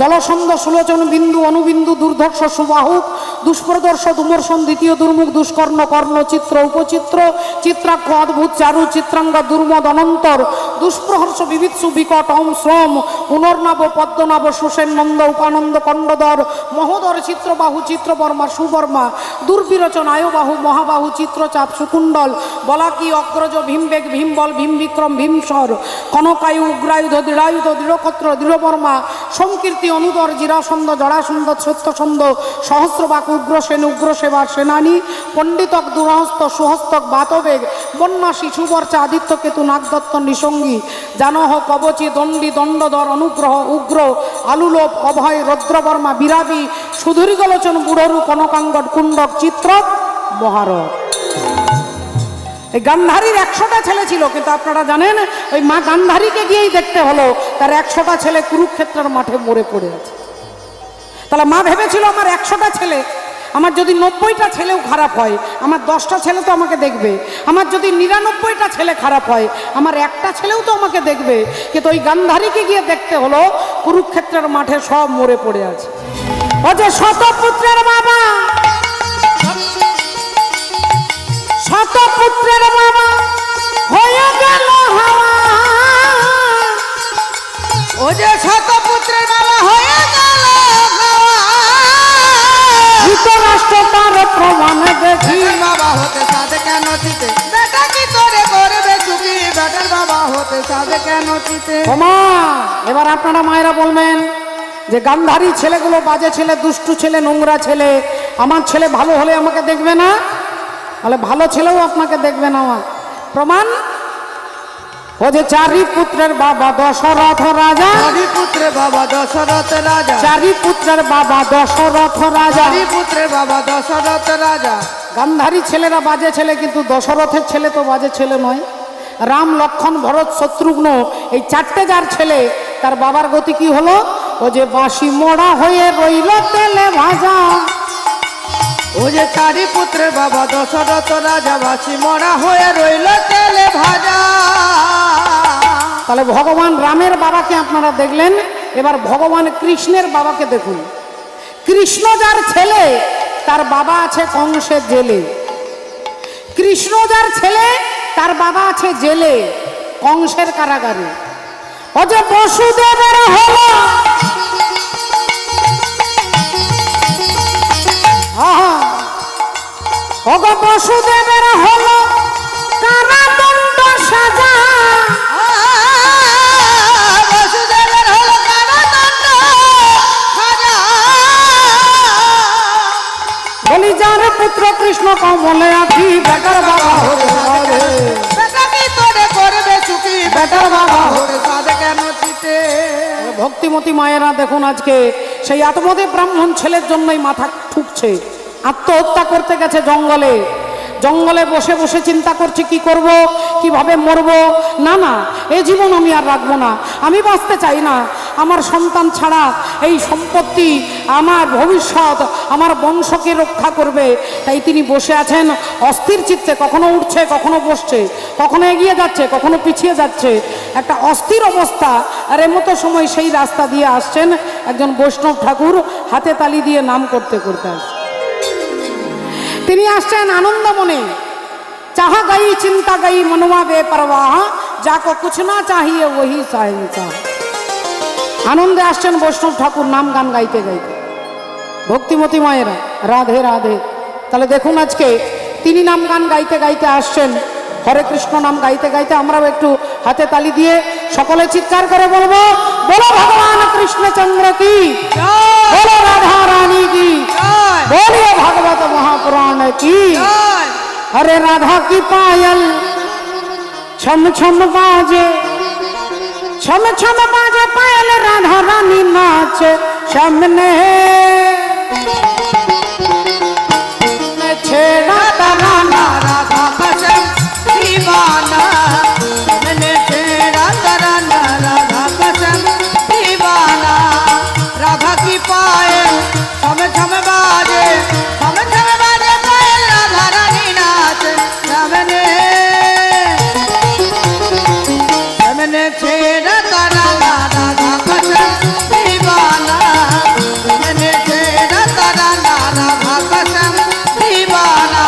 জলসন্ধ, সুলোচন, বিন্দু, অনুবিন্দু, দুর্ধর্ষ, সুবাহুক, দুষ্প্রদর্শ, দুমর্ষণ, দ্বিতীয় দুর্মুখ, দুষ্কর্ণ, কর্ণ, চিত্র, উপচিত্র, চিত্রাক্ষ, অদ্ভুত, চারু, চিত্রাঙ্গ, দুর্মদ, অনন্তর, দুষ্প্রহর্ষ, বিবিৎসু, বিকট, ওম, শ্রম, পুনর্নব, পদ্মনাভ, সুসেন, নন্দ, উপানন্দ, কণ্ডদর, মহোদর, চিত্রবাহু, চিত্রবর্মা, সুবর্মা, দুর্বিরোচন, আয়ুবাহু, মহাবাহু, চিত্রচাপ, সুকুণ্ডল, বলাকি, অগ্রজ, ভীমবেগ, ভীমবল, ভীমবিক্রম, ভীমস্বর, কনকায়ু, উগ্রায়ুধ, দৃঢ়ায়ুধ, দৃঢ়ক্ষত্র, দৃঢ়বর্মা, সংকীর্তি, অনুদর, জিরাসন্দ, জড়াসন্দ, সত্যসন্দ, সহস্রবাক, উগ্রসেন, উগ্রসেবা, সেনানী, পণ্ডিতক, দুরহস্ত, সুহস্তক, বাতবেগ, বন্যাসী, সুবর্চা, আদিত্যকেতু, নাগদত্ত, নিসঙ্গী, জানহ, কবচী, দণ্ডী, দণ্ডধর, অনুগ্রহ, উগ্র, আলুলোপ, অভয়, রৌদ্রবর্মা, বিরাবী, সুধীর্গলোচন, বুড়রু, কনকাঙ্গদ, কুণ্ডক, চিত্রক, মহারথ। এই গান্ধারীর 100টা ছেলে ছিল, কিন্তু আপনারা জানেন ওই মা গান্ধারীকে গিয়েই দেখতে হলো তার 100টা ছেলে কুরুক্ষেত্রের মাঠে মরে পড়ে আছে। তাহলে মা ভেবেছিল আমার 100টা ছেলে, আমার যদি 90টা ছেলেও খারাপ হয়, আমার 10টা ছেলে তো আমাকে দেখবে, আমার যদি 99টা ছেলে খারাপ হয়, আমার একটা ছেলেও তো আমাকে দেখবে। কিন্তু ওই গান্ধারীকে গিয়ে দেখতে হলো কুরুক্ষেত্রের মাঠে সব মরে পড়ে আছে। ও যে শতপুত্রের বাবা, শতপুত্রের বাবা হয়ে গেল হাওয়া, ও যে শতপুত্রের বাবা হয়ে গেল ধৃতরাষ্ট্র তার প্রমাণ দেখি, বাবা হতে সাধে কেন চিতে, বেটা কি তোরে করবে সুখী, বেটার বাবা হতে সাধে কেন চিতে। ওমা, এবার আপনারা মায়েরা বলবেন যে গান্ধারী ছেলেগুলো বাজে ছেলে, দুষ্টু ছেলে, নোংরা ছেলে, আমার ছেলে ভালো হলে আমাকে দেখবে না? তাহলে ভালো ছেলেও আপনাকে দেখবে না। আমার প্রমাণ, ও যে 4 পুত্রের বাবা দশরথ রাজা, 4 পুত্রের বাবা দশরথ রাজা, 4 পুত্রের বাবা দশরথ রাজা, 4 পুত্রের বাবা দশরথ রাজা। গান্ধারী ছেলেরা বাজে ছেলে, কিন্তু দশরথের ছেলে তো বাজে ছেলে নয়। রাম, লক্ষ্মণ, ভরত, শত্রুঘ্ন, এই 4টে যার ছেলে, তার বাবার গতি কি হলো? ও যে বাঁশি মোড়া হয়ে রইল তেলে ভাজা। ও যে 4 পুত্রের বাবা দশরথ রাজা, বাঁশি মোড়া হয়ে রইল তেলে ভাজা। তাহলে ভগবান রামের বাবাকে আপনারা দেখলেন, এবার ভগবান কৃষ্ণের বাবাকে দেখুন। কৃষ্ণ যার ছেলে, তার বাবা আছে কংসের জেলে। কৃষ্ণ যার ছেলে, তার বাবা আছে জেলে, কংসের কারাগারে। ও যে বসুদেবের হলো, ও গো বসুদেবের হলো কারাদণ্ড সাজা, বসুদেবের হলো কারাদণ্ড সাজা। বলি যার পুত্র কৃষ্ণ কমলে আছি, বেটার বাবা হতে সাধে, বেটা কি তোরে করবে সুখী, বেটার বাবা হতে সাধে কেন চিতে। ভক্তিমতী মায়েরা দেখুন, আজকে সেই আত্মদেব ব্রাহ্মণ ছেলের জন্যই মাথা ঠুকছে। আত্মহত্যা করতে গেছে জঙ্গলে, জঙ্গলে বসে বসে চিন্তা করছে কি করব, কিভাবে মরব। না না, এই জীবন আমি আর রাখবো না, আমি বাঁচতে চাই না। আমার সন্তান ছাড়া এই সম্পত্তি, আমার ভবিষ্যৎ, আমার বংশকে রক্ষা করবে। তাই তিনি বসে আছেন অস্থির চিত্তে, কখনো উঠছে, কখনো বসছে, কখনো এগিয়ে যাচ্ছে, কখনো পিছিয়ে যাচ্ছে, একটা অস্থির অবস্থা। আর এমতো সময় সেই রাস্তা দিয়ে আসছেন একজন বৈষ্ণব ঠাকুর, হাতে তালি দিয়ে নাম করতে করতে আসছে। তিনি আসছেন আনন্দ মনে, চাহা গাই চিন্তা গাই মনवा বেপরवाह, যাকো কুছ না চাহিয়ে ওহি সাহেব। আনন্দে আসছেন বৈষ্ণব ঠাকুর নাম গান গাইতে গাইতে। ভক্তিমতী মায়েরা, রাধে রাধে। তাহলে দেখুন আজকে তিনি নাম গান গাইতে গাইতে আসছেন, হরে কৃষ্ণ নাম গাইতে গাইতে আমরাও একটু হাতে তালি দিয়ে সকলে চিৎকার করে বলবো, বলো ভগবান কৃষ্ণচন্দ্র কি, বলো রাধা রানী কি, बोलिए भागवत महापुराण की। अरे राधा की पायल छम छम बाजे, छम छम बाजे पायल, राधा रानी नाचे सामने छेड़ा तराना, राधा कसम दीवाना, मैंने छेड़ा तराना, राधा कसम दीवाना। राधा की पायल छम छम बाजे, छम छम बाजे पायल, राधा रानी नाच सामने, मैंने छेड़ा तराना, राधा कसम दीवाना, मैंने छेड़ा तराना, राधा कसम दीवाना।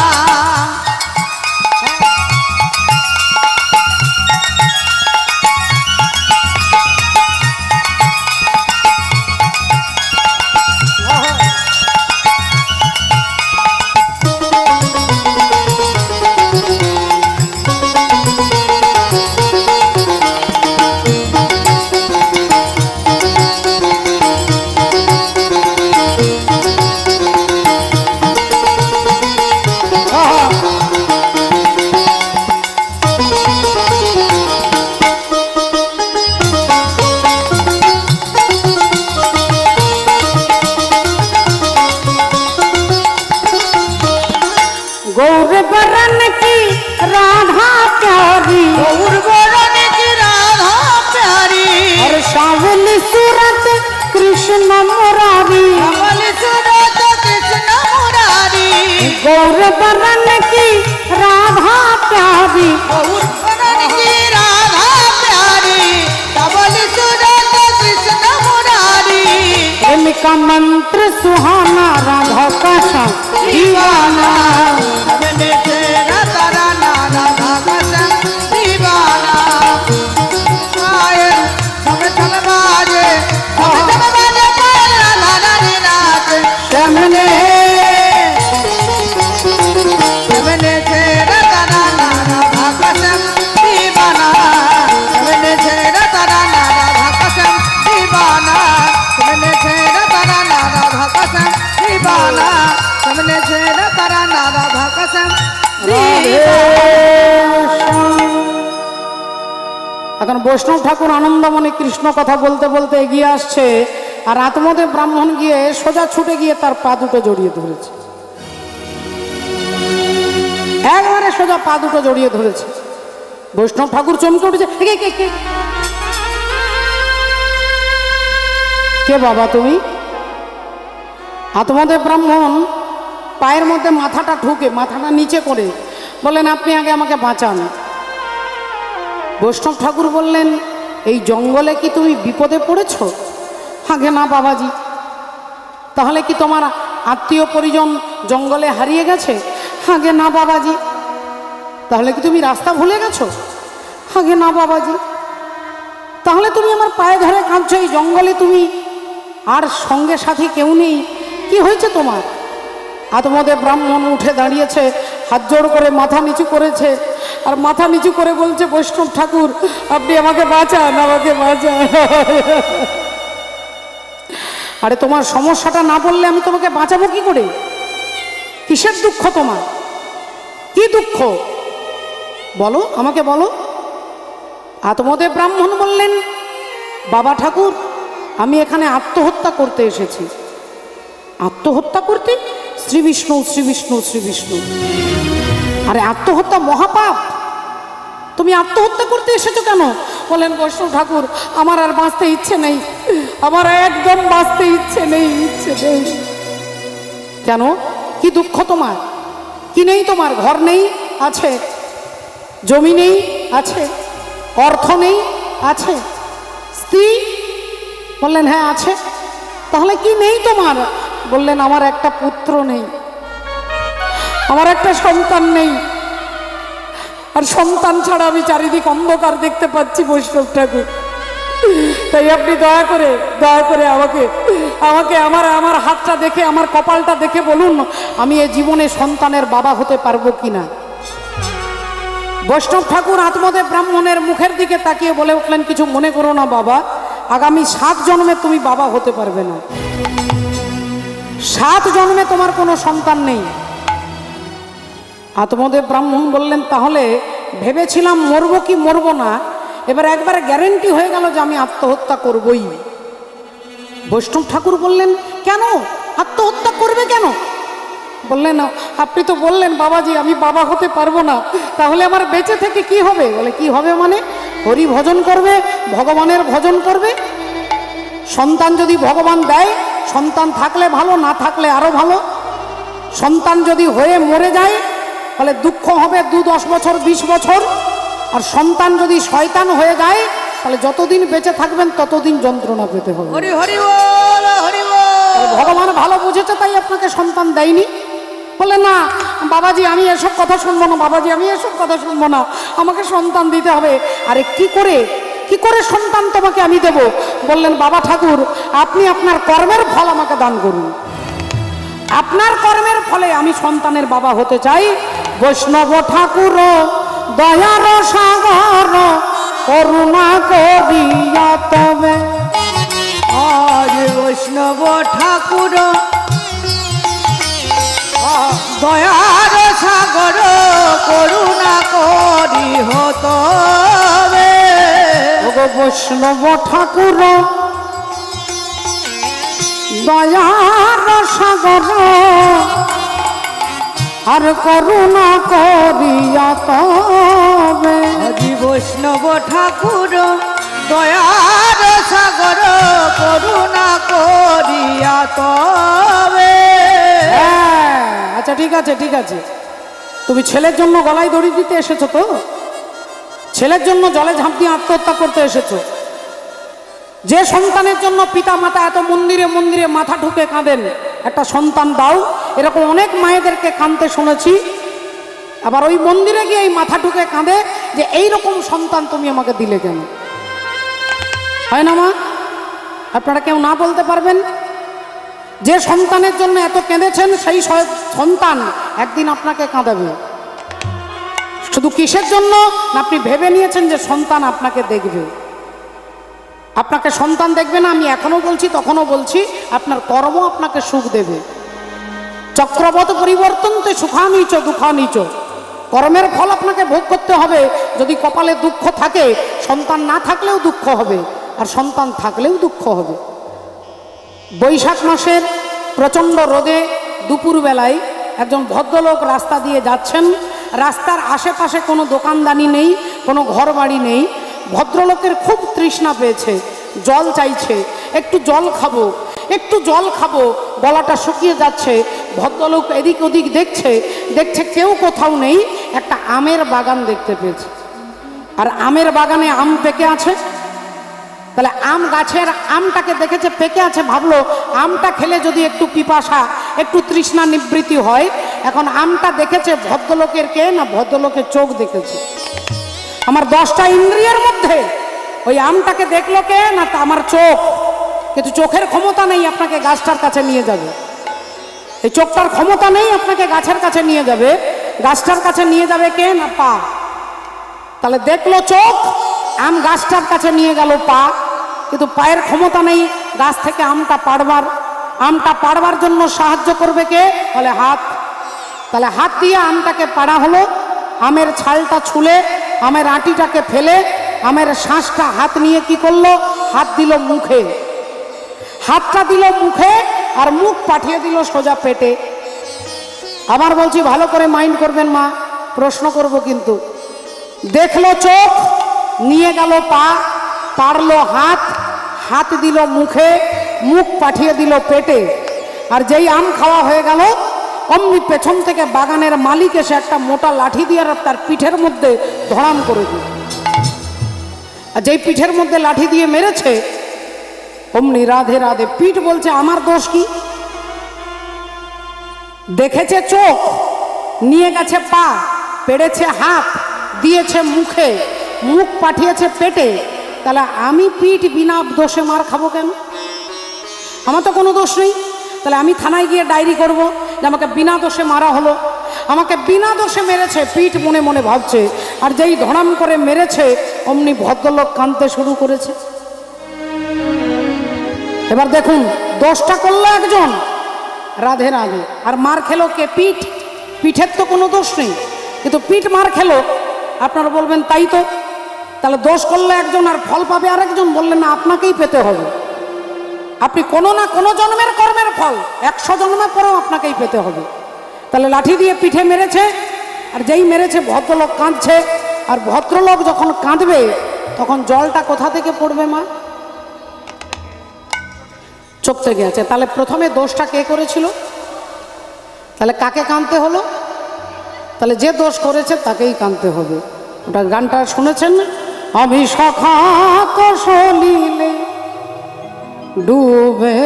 गौर बरन की राधा प्यारी, गौर बरन की राधा प्यारी, और सावली सूरत कृष्ण मुरारी, सावली सूरत कृष्ण मुरारी। गौर बरन की राधा प्यारी, गौर बरन की राधा प्यारी, सावली सूरत कृष्ण मुरारी। प्रेम का मंत्र सुहाना, राधा का संग दीवाना, मैंने छेड़ा तराना, राधा कसम दीवाना। पायल छम छम बाजे, छम छम बाजे पायल, राधा रानी नाच सामने मैंने छेड़ा तराना, राधा कसम दीवाना, मैंने छेड़ा तराना, राधा कसम दीवाना, मैंने छेड़ा तराना, राधा कसम दीवाना, मैंने छेड़ा तराना, राधा कसम এখন বৈষ্ণব ঠাকুর আনন্দমণি কৃষ্ণ কথা বলতে বলতে এগিয়ে আসছে, আর আত্মদে ব্রাহ্মণ গিয়ে সোজা ছুটে গিয়ে তার পা দুটো জড়িয়ে ধরেছে, একবারে সোজা পা দুটো জড়িয়ে ধরেছে। বৈষ্ণব ঠাকুর চমকে উঠেছে, কে কে কে কে বাবা তুমি? আত্মদে ব্রাহ্মণ পায়ের মধ্যে মাথাটা ঠুকে, মাথাটা নিচে করে বললেন, আপনি আগে আমাকে বাঁচান। বৈষ্ণব ঠাকুর বললেন, এই জঙ্গলে কি তুমি বিপদে পড়েছ? আগে না বাবাজি। তাহলে কি তোমার আত্মীয় পরিজন জঙ্গলে হারিয়ে গেছে? আগে না বাবাজি। তাহলে কি তুমি রাস্তা ভুলে গেছো? আগে না বাবাজি। তাহলে তুমি আমার পায়ে ধরে কাঁদছো, এই জঙ্গলে তুমি আর সঙ্গে সাথী কেউ নেই, কি হয়েছে তোমার? আত্মদে ব্রাহ্মণ উঠে দাঁড়িয়েছে, হাত জোড় করে মাথা নিচু করেছে, আর মাথা নিচু করে বলছে, বৈষ্ণব ঠাকুর আপনি আমাকে বাঁচান, আমাকে বাঁচান। আরে তোমার সমস্যাটা না বললে আমি তোমাকে বাঁচাবো কি করে? কিসের দুঃখ তোমার? কি দুঃখ বলো, আমাকে বলো। আত্মদে ব্রাহ্মণ বললেন, বাবা ঠাকুর আমি এখানে আত্মহত্যা করতে এসেছি। আত্মহত্যা করতে? শ্রী বিষ্ণু শ্রী বিষ্ণু শ্রী বিষ্ণু। আরে আত্মহত্যা মহাপাপ, তুমি আত্মহত্যা করতে এসেছো কেন? বলেন, বৈষ্ণব ঠাকুর আমার আর বাঁচতে ইচ্ছে নেই, আমার একদম বাঁচতে ইচ্ছে নেই, ইচ্ছে নেই। কেন? কি দুঃখ তোমার? কি নেই তোমার? ঘর নেই? আছে। জমি নেই? আছে। অর্থ নেই? আছে। স্ত্রী? বললেন হ্যাঁ আছে। তাহলে কি নেই তোমার? বললেন আমার একটা পুত্র নেই, আমার একটা সন্তান নেই, আর সন্তান ছাড়া আমি চারিদিক অন্ধকার দেখতে পাচ্ছি বৈষ্ণব ঠাকুর। তাই আপনি দয়া করে আমাকে আমাকে আমার আমার হাতটা দেখে, আমার কপালটা দেখে বলুন আমি এই জীবনে সন্তানের বাবা হতে পারবো কিনা। বৈষ্ণব ঠাকুর আত্মদেব ব্রাহ্মণের মুখের দিকে তাকিয়ে বলে উঠলেন, কিছু মনে করো না বাবা, আগামী 7 জন্মে তুমি বাবা হতে পারবে না। 7 জন্মে তোমার কোনো সন্তান নেই। আত্মদেব ব্রাহ্মণ বললেন, তাহলে ভেবেছিলাম মরবো কি মরবো না, এবার একবারে গ্যারেন্টি হয়ে গেল যে আমি আত্মহত্যা করবই। বৈষ্ণব ঠাকুর বললেন, কেন আত্মহত্যা করবে কেন? বললেন, আপনি তো বললেন বাবাজি আমি বাবা হতে পারবো না, তাহলে আমার বেঁচে থেকে কি হবে? বলে, কি হবে মানে? হরি ভজন করবে, ভগবানের ভজন করবে। সন্তান যদি ভগবান দেয়, সন্তান থাকলে ভালো, না থাকলে আরো ভালো। সন্তান যদি হয়ে মরে যায় তাহলে দুঃখ হবে 2-10 বছর 20 বছর। আর সন্তান যদি শয়তান হয়ে যায় তাহলে যতদিন বেঁচে থাকবেন ততদিন যন্ত্রণা পেতে হবে। হরি হরি বল, হরি বল। ভগবান ভালো বুঝেছে তাই আপনাকে সন্তান দেয়নি। বলে, না বাবাজি আমি এসব কথা শুনবো না, বাবাজি আমি এসব কথা শুনবো না, আমাকে সন্তান দিতে হবে। আরে কি করে সন্তান তোমাকে আমি দেব? বললেন, বাবা ঠাকুর আপনি আপনার কর্মের ফল আমাকে দান করুন, আপনার কর্মের ফলে আমি সন্তানের বাবা হতে চাই। বৈষ্ণব ঠাকুর দয়ার সাগর করুণা করিয়া তবে। আজ বৈষ্ণব ঠাকুর দয়ার সাগর করুণা করি হতবে। বৈষ্ণব ঠাকুর দয়ার সাগর আর করুণা করিয়া তবে। আজি বৈষ্ণব ঠাকুর দয়ার সাগর করুণা করিয়া তবে। আচ্ছা ঠিক আছে, তুমি ছেলের জন্য গলায় দড়ি দিতে এসেছো তো? ছেলের জন্য জলে ঝাঁপ দিয়ে আত্মহত্যা করতে এসেছো? যে সন্তানের জন্য পিতা মাতা এত মন্দিরে মন্দিরে মাথা ঠুকে কাঁদেন, একটা সন্তান দাও, এরকম অনেক মায়েদেরকে কাঁদতে শুনেছি। আবার ওই মন্দিরে গিয়ে এই মাথা ঠুকে কাঁদে যে এই রকম সন্তান তুমি আমাকে দিলে কেন? হয় না মা? আপনারা কেউ না বলতে পারবেন? যে সন্তানের জন্য এত কেঁদেছেন সেই সন্তান একদিন আপনাকে কাঁদাবে। শুধু কিসের জন্য? আপনি ভেবে নিয়েছেন যে সন্তান আপনাকে দেখবে। আপনাকে সন্তান দেখবে না, আমি এখনো বলছি তখনও বলছি, আপনার কর্ম আপনাকে সুখ দেবে। চক্রবত পরিবর্তন তে সুখানিচ দুঃখানিচ। কর্মের ফল আপনাকে ভোগ করতে হবে। যদি কপালে দুঃখ থাকে, সন্তান না থাকলেও দুঃখ হবে, আর সন্তান থাকলেও দুঃখ হবে। বৈশাখ মাসের প্রচণ্ড রোদে দুপুরবেলায় একজন ভদ্রলোক রাস্তা দিয়ে যাচ্ছেন। রাস্তার আশেপাশে কোনো দোকানদানি নেই, কোনো ঘর বাড়ি নেই। ভদ্রলোকের খুব তৃষ্ণা পেয়েছে, জল চাইছে, একটু জল খাবো, গলাটা শুকিয়ে যাচ্ছে। ভদ্রলোক এদিক ওদিক দেখছে কেউ কোথাও নেই। একটা আমের বাগান দেখতে পেয়েছে, আর আমের বাগানে আম পেকে আছে। তাহলে আম গাছের আমটাকে দেখেছে পেকে আছে, ভাবলো আমটা খেলে যদি একটু পিপাসা, একটু তৃষ্ণা নিবৃত্তি হয়। এখন আমটা দেখেছে ভদ্রলোকের কে না, ভদ্রলোকের চোখ দেখেছে। আমার 10টা ইন্দ্রিয়ের মধ্যে ওই আমটাকে দেখলো কে না, তা আমার চোখ। কিন্তু চোখের ক্ষমতা নেই আপনাকে গাছটার কাছে নিয়ে যাবে। এই চোখটার ক্ষমতা নেই আপনাকে গাছের কাছে নিয়ে যাবে। গাছটার কাছে নিয়ে যাবে কে না, পা। তাহলে দেখলো চোখ, আম গাছটার কাছে নিয়ে গেল পা, কিন্তু পায়ের ক্ষমতা নেই গাছ থেকে আমটা পাড়বার জন্য সাহায্য করবে কে? বলে হাত। তাহলে হাত দিয়ে আমটাকে পাড়া হলো। আমের ছালটা ছুলে, আমের আটিটাকে ফেলে, আমের শ্বাসটা হাত নিয়ে কি করলো? হাত দিল মুখে। হাতটা দিল মুখে আর মুখ পাঠিয়ে দিল সোজা পেটে। আবার বলছি ভালো করে মাইন্ড করবেন মা, প্রশ্ন করব কিন্তু। দেখলো চোখ, নিয়ে গেল পা, পারলো হাত, হাত দিল মুখে, মুখ পাঠিয়ে দিল পেটে। আর যেই আম খাওয়া হয়ে গেল, অমনি পেছন থেকে বাগানের মালিক এসে একটা মোটা লাঠি দিয়ে তার পিঠের মধ্যে ধরাম করে দিল। আর যেই পিঠের মধ্যে লাঠি দিয়ে মেরেছে, অমনি রাধে রাধে। পিঠ বলছে আমার দোষ কি? দেখেছে চোখ, নিয়ে গেছে পা, পেড়েছে হাত, দিয়েছে মুখে, মুখ পাঠিয়েছে পেটে। তাহলে আমি পিঠ বিনা দোষে মার খাবো কেন? আমার তো কোনো দোষ নেই। তাহলে আমি থানায় গিয়ে ডায়েরি করব যে আমাকে বিনা দোষে মারা হলো, আমাকে বিনা দোষে মেরেছে, পিঠ মনে মনে ভাবছে। আর যেই ধরাম করে মেরেছে অমনি ভদ্রলোক কাঁদতে শুরু করেছে। এবার দেখুন, দোষটা করলো একজন, রাধে রাধে, আর মার খেলো কে? পিঠ। পিঠের তো কোনো দোষ নেই, কিন্তু পিঠ মার খেলো। আপনারা বলবেন তাই তো, তাহলে দোষ করলে একজন আর ফল পাবে আরেকজন। বললেন না, আপনাকেই পেতে হবে। আপনি কোনো না কোনো জন্মের কর্মের ফল 100 জন্মের পরেও আপনাকেই পেতে হবে। তাহলে লাঠি দিয়ে পিঠে মেরেছে, আর যেই মেরেছে ভদ্রলোক কাঁদছে। আর ভদ্রলোক যখন কাঁদবে তখন জলটা কোথা থেকে পড়বে মা? চোখ থেকে আছে। তাহলে প্রথমে দোষটা কে করেছিল? তাহলে কাকে কাঁদতে হলো? তাহলে যে দোষ করেছে তাকেই কাঁদতে হবে। ওটা গানটা শুনেছেন না? আমি সখা তো সলিলে ডুবে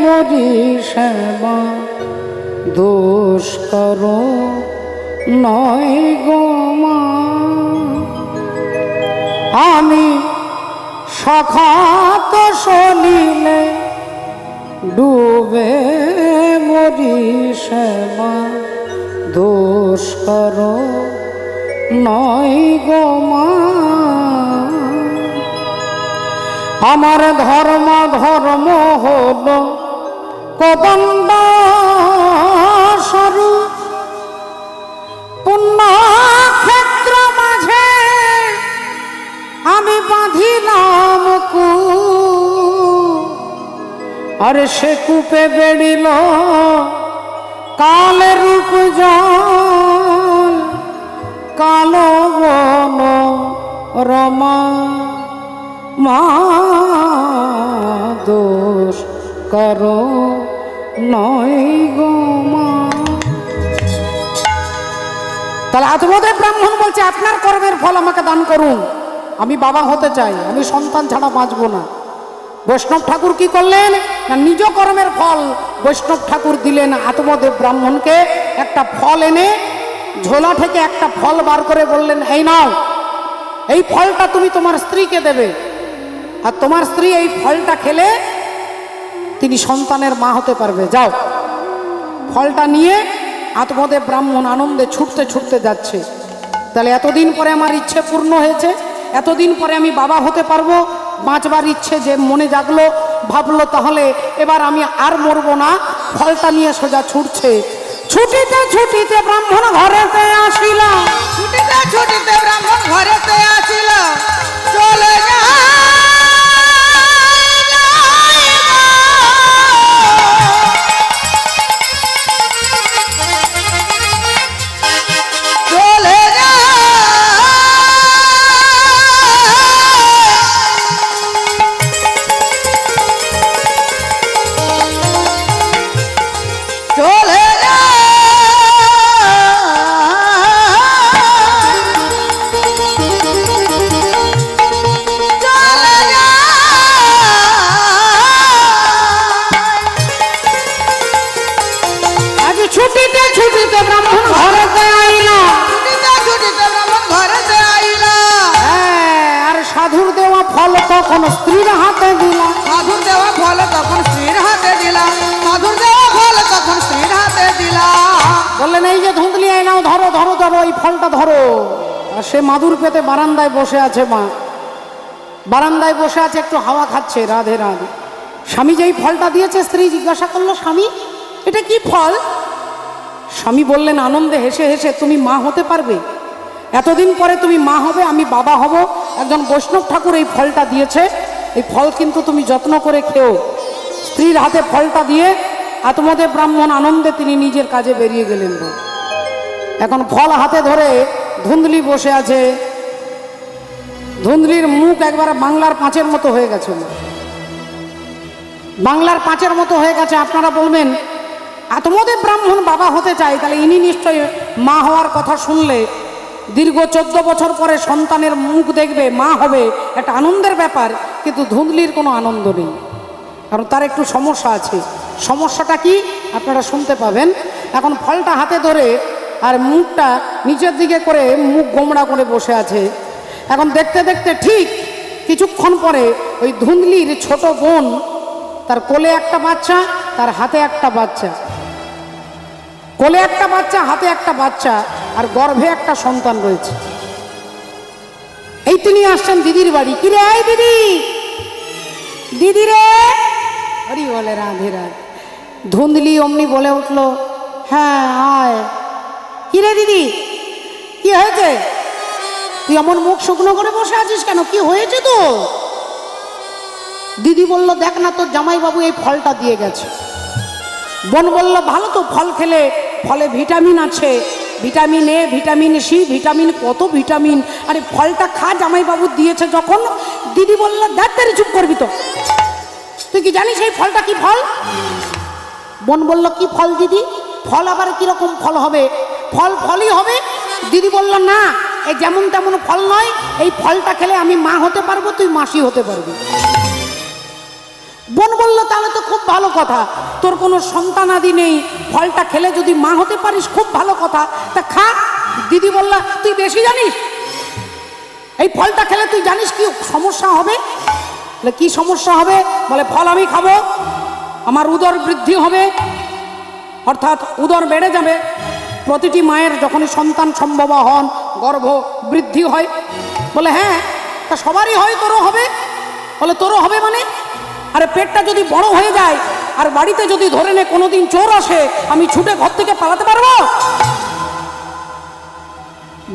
মরি শ্যামা, দোষ করো নয় গো মা। আমি সখা তো সলিলে ডুবে মরি শ্যামা, দোষ করো নয় গো মা। আমার ধর্ম ধর্ম হলো কদণ্ড স্বরূপ, পুণ্যক্ষেত্র মাঝে আমি বাঁধিলাম কূপ। আরে সে কূপে বেড়িল কালের রূপ জল, কালো বন রমা মা, দোষ করো নয় গো মা। তাহলে আত্মদেব ব্রাহ্মণ বলছে, আপনার কর্মের ফল আমাকে দান করুন, আমি বাবা হতে চাই, আমি সন্তান ছাড়া বাঁচবো না। বৈষ্ণব ঠাকুর কি করলেন না, নিজ কর্মের ফল বৈষ্ণব ঠাকুর দিলেন আত্মদেব ব্রাহ্মণকে। একটা ফল এনে ঝোলা থেকে একটা ফল বার করে বললেন, এই নাও, এই ফলটা তুমি তোমার স্ত্রীকে দেবে, আর তোমার স্ত্রী এই ফলটা খেলে তিনি সন্তানের মা হতে পারবে। যাও। ফলটা নিয়ে আত্মদেব ব্রাহ্মণ আনন্দে ছুটতে ছুটতে যাচ্ছে। তাহলে এতদিন পরে আমার ইচ্ছে পূর্ণ হয়েছে, এতদিন পরে আমি বাবা হতে পারবো, বাঁচবার ইচ্ছে যে মনে জাগলো, ভাবলো তাহলে এবার আমি আর মরবো না। ফলটা নিয়ে সোজা ছুটছে। ছুটিতে ছুটিতে ব্রাহ্মণ ঘরেতে আসিল, ছুটিতে ছুটিতে ব্রাহ্মণ ঘরেতে আসিল, চলে তখন স্ত্রীর হাতে দিলাম, মাধুর দেওয়া ফল তখন স্ত্রীর হাতে দিলাম, মাধুর দেওয়া ফল তখন স্ত্রীর হাতে দিলাম। বললেন, এই যে ধুন্দলি আই নাও, ধরো ধরো ধরো, এই ফলটা ধরো। আর সে মাদুর পেতে বারান্দায় বসে আছে। মা বারান্দায় বসে আছে, একটু হাওয়া খাচ্ছে। রাধে রাধে। স্বামী যেই ফলটা দিয়েছে, স্ত্রী জিজ্ঞাসা করলো, স্বামী এটা কি ফল? স্বামী বললেন আনন্দে হেসে হেসে, তুমি মা হতে পারবে, এতদিন পরে তুমি মা হবে, আমি বাবা হব। একজন বৈষ্ণব ঠাকুর এই ফলটা দিয়েছে, এই ফল কিন্তু তুমি যত্ন করে খেও। স্ত্রীর হাতে ফলটা দিয়ে আত্মদেব ব্রাহ্মণ আনন্দে তিনি নিজের কাজে বেরিয়ে গেলেন। এখন ফল হাতে ধরে ধুন্দলি বসে আছে। ধুন্দলির মুখ একবারে বাংলার পাঁচের মতো হয়ে গেছে, বাংলার পাঁচের মতো হয়ে গেছে। আপনারা বলবেন, আত্মদেব ব্রাহ্মণ বাবা হতে চায়, তাহলে ইনি নিশ্চয়ই মা হওয়ার কথা শুনলে দীর্ঘ 14 বছর পরে সন্তানের মুখ দেখবে, মা হবে, একটা আনন্দের ব্যাপার। কিন্তু ধুন্দলির কোনো আনন্দ নেই, কারণ তার একটু সমস্যা আছে। সমস্যাটা কি আপনারা শুনতে পাবেন। এখন ফলটা হাতে ধরে আর মুখটা নিচের দিকে করে, মুখ গোমড়া করে বসে আছে। এখন দেখতে দেখতে ঠিক কিছুক্ষণ পরে ওই ধুন্দলির ছোট বোন, তার কোলে একটা বাচ্চা, তার হাতে একটা বাচ্চা, কোলে একটা বাচ্চা, হাতে একটা বাচ্চা, আর গর্ভে একটা সন্তান রয়েছে। এই তিনি আসছেন দিদির বাড়ি। কি রে এই দিদি, দিদি রে, হরি বলে রাধে রাধে। ধুন্দলি অমনি বলে উঠলো, হ্যাঁ আয়। কি রে দিদি, কি হয়েছে? তুই এমন মুখ শুকনো করে বসে আছিস কেন? কি হয়েছে তো? দিদি বলল, দেখ না তোর জামাইবাবু এই ফলটা দিয়ে গেছে। বোন বলল, ভালো তো, ফল খেলে ফলে ভিটামিন আছে, vitamin A, vitamin C, vitamin কত ভিটামিন, আরে ফলটা খা, জামাইবাবু দিয়েছে যখন। দিদি বলল, দেখ তারি চুপ করবি তো, তুই কি জানিস এই ফলটা কি ফল? বোন বলল, কি ফল দিদি? ফল আবার কিরকম ফল হবে? ফল ফলই হবে। দিদি বলল, না, এই যেমন তেমন ফল নয়, এই ফলটা খেলে আমি মা হতে পারবো, তুই মাসি হতে পারবি। বোন বলল, তাহলে তো খুব ভালো কথা, তোর কোনো সন্তানাদি নেই, ফলটা খেলে যদি মা হতে পারিস খুব ভালো কথা, তা খা। দিদি বলল, তুই বেশি জানিস, এই ফলটা খেলে তুই জানিস কি সমস্যা হবে? বলে, কি সমস্যা হবে? বলে, ফল আমি খাবো, আমার উদর বৃদ্ধি হবে, অর্থাৎ উদর বেড়ে যাবে। প্রতিটি মায়ের যখনই সন্তান সম্ভবা হন, গর্ভ বৃদ্ধি হয়। বলে, হ্যাঁ, তা সবারই হয়, তোরও হবে। বলে, তোরও হবে মানে? আরে পেটটা যদি বড় হয়ে যায় আর বাড়িতে যদি ধরে নে কোনোদিন চোর আসে, আমি ছুটে ঘর থেকে পালাতে পারবো?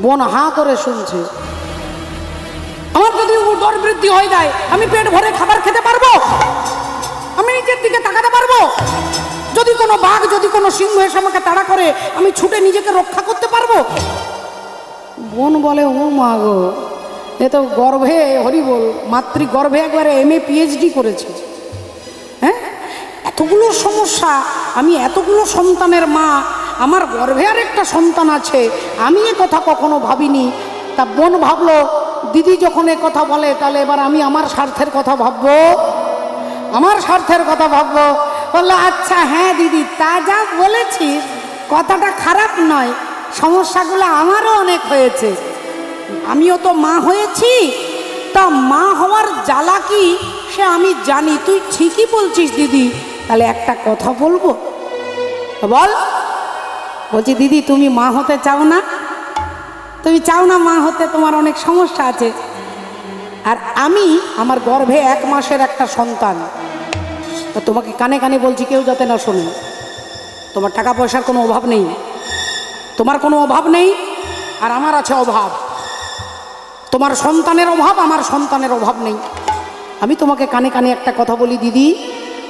বোন হাঁ করে শুনছে। আমার যদি উদর বৃদ্ধি হয়ে যায়, আমি পেট ভরে খাবার খেতে পারবো? আমি নিজের দিকে তাকাতে পারবো? যদি কোনো বাঘ, যদি কোনো সিংহ এসে আমাকে তাড়া করে, আমি ছুটে নিজেকে রক্ষা করতে পারবো? বোন বলে, ও মা গো, এ তো গর্ভে, হরি বল, মাতৃ গর্ভে একবারে MA PhD করেছে। হ্যাঁ, এতগুলো সমস্যা, আমি এতগুলো সন্তানের মা, আমার গর্ভে আর একটা সন্তান আছে, আমি এ কথা কখনো ভাবিনি। তা বোন ভাবলো, দিদি যখন এ কথা বলে, তাহলে এবার আমি আমার স্বার্থের কথা ভাববো, আমার স্বার্থের কথা ভাববো। বললো, আচ্ছা হ্যাঁ দিদি, তা যা বলেছিস কথাটা খারাপ নয়, সমস্যাগুলো আমারও অনেক হয়েছে, আমিও তো মা হয়েছি, তা মা হওয়ার জ্বালা কি সে আমি জানি, তুই ঠিকই বলছিস দিদি, তাহলে একটা কথা বলবো। বল। বলছি, দিদি তুমি মা হতে চাও না? তুমি চাও না মা হতে, তোমার অনেক সমস্যা আছে, আর আমি আমার গর্ভে 1 মাসের একটা সন্তান, তো তোমাকে কানে কানে বলছি, কেউ যাতে না শোনে, তোমার টাকা পয়সার কোনো অভাব নেই, তোমার কোনো অভাব নেই, আর আমার আছে অভাব। তোমার সন্তানের অভাব, আমার সন্তানের অভাব নেই। আমি তোমাকে কানে কানে একটা কথা বলি দিদি,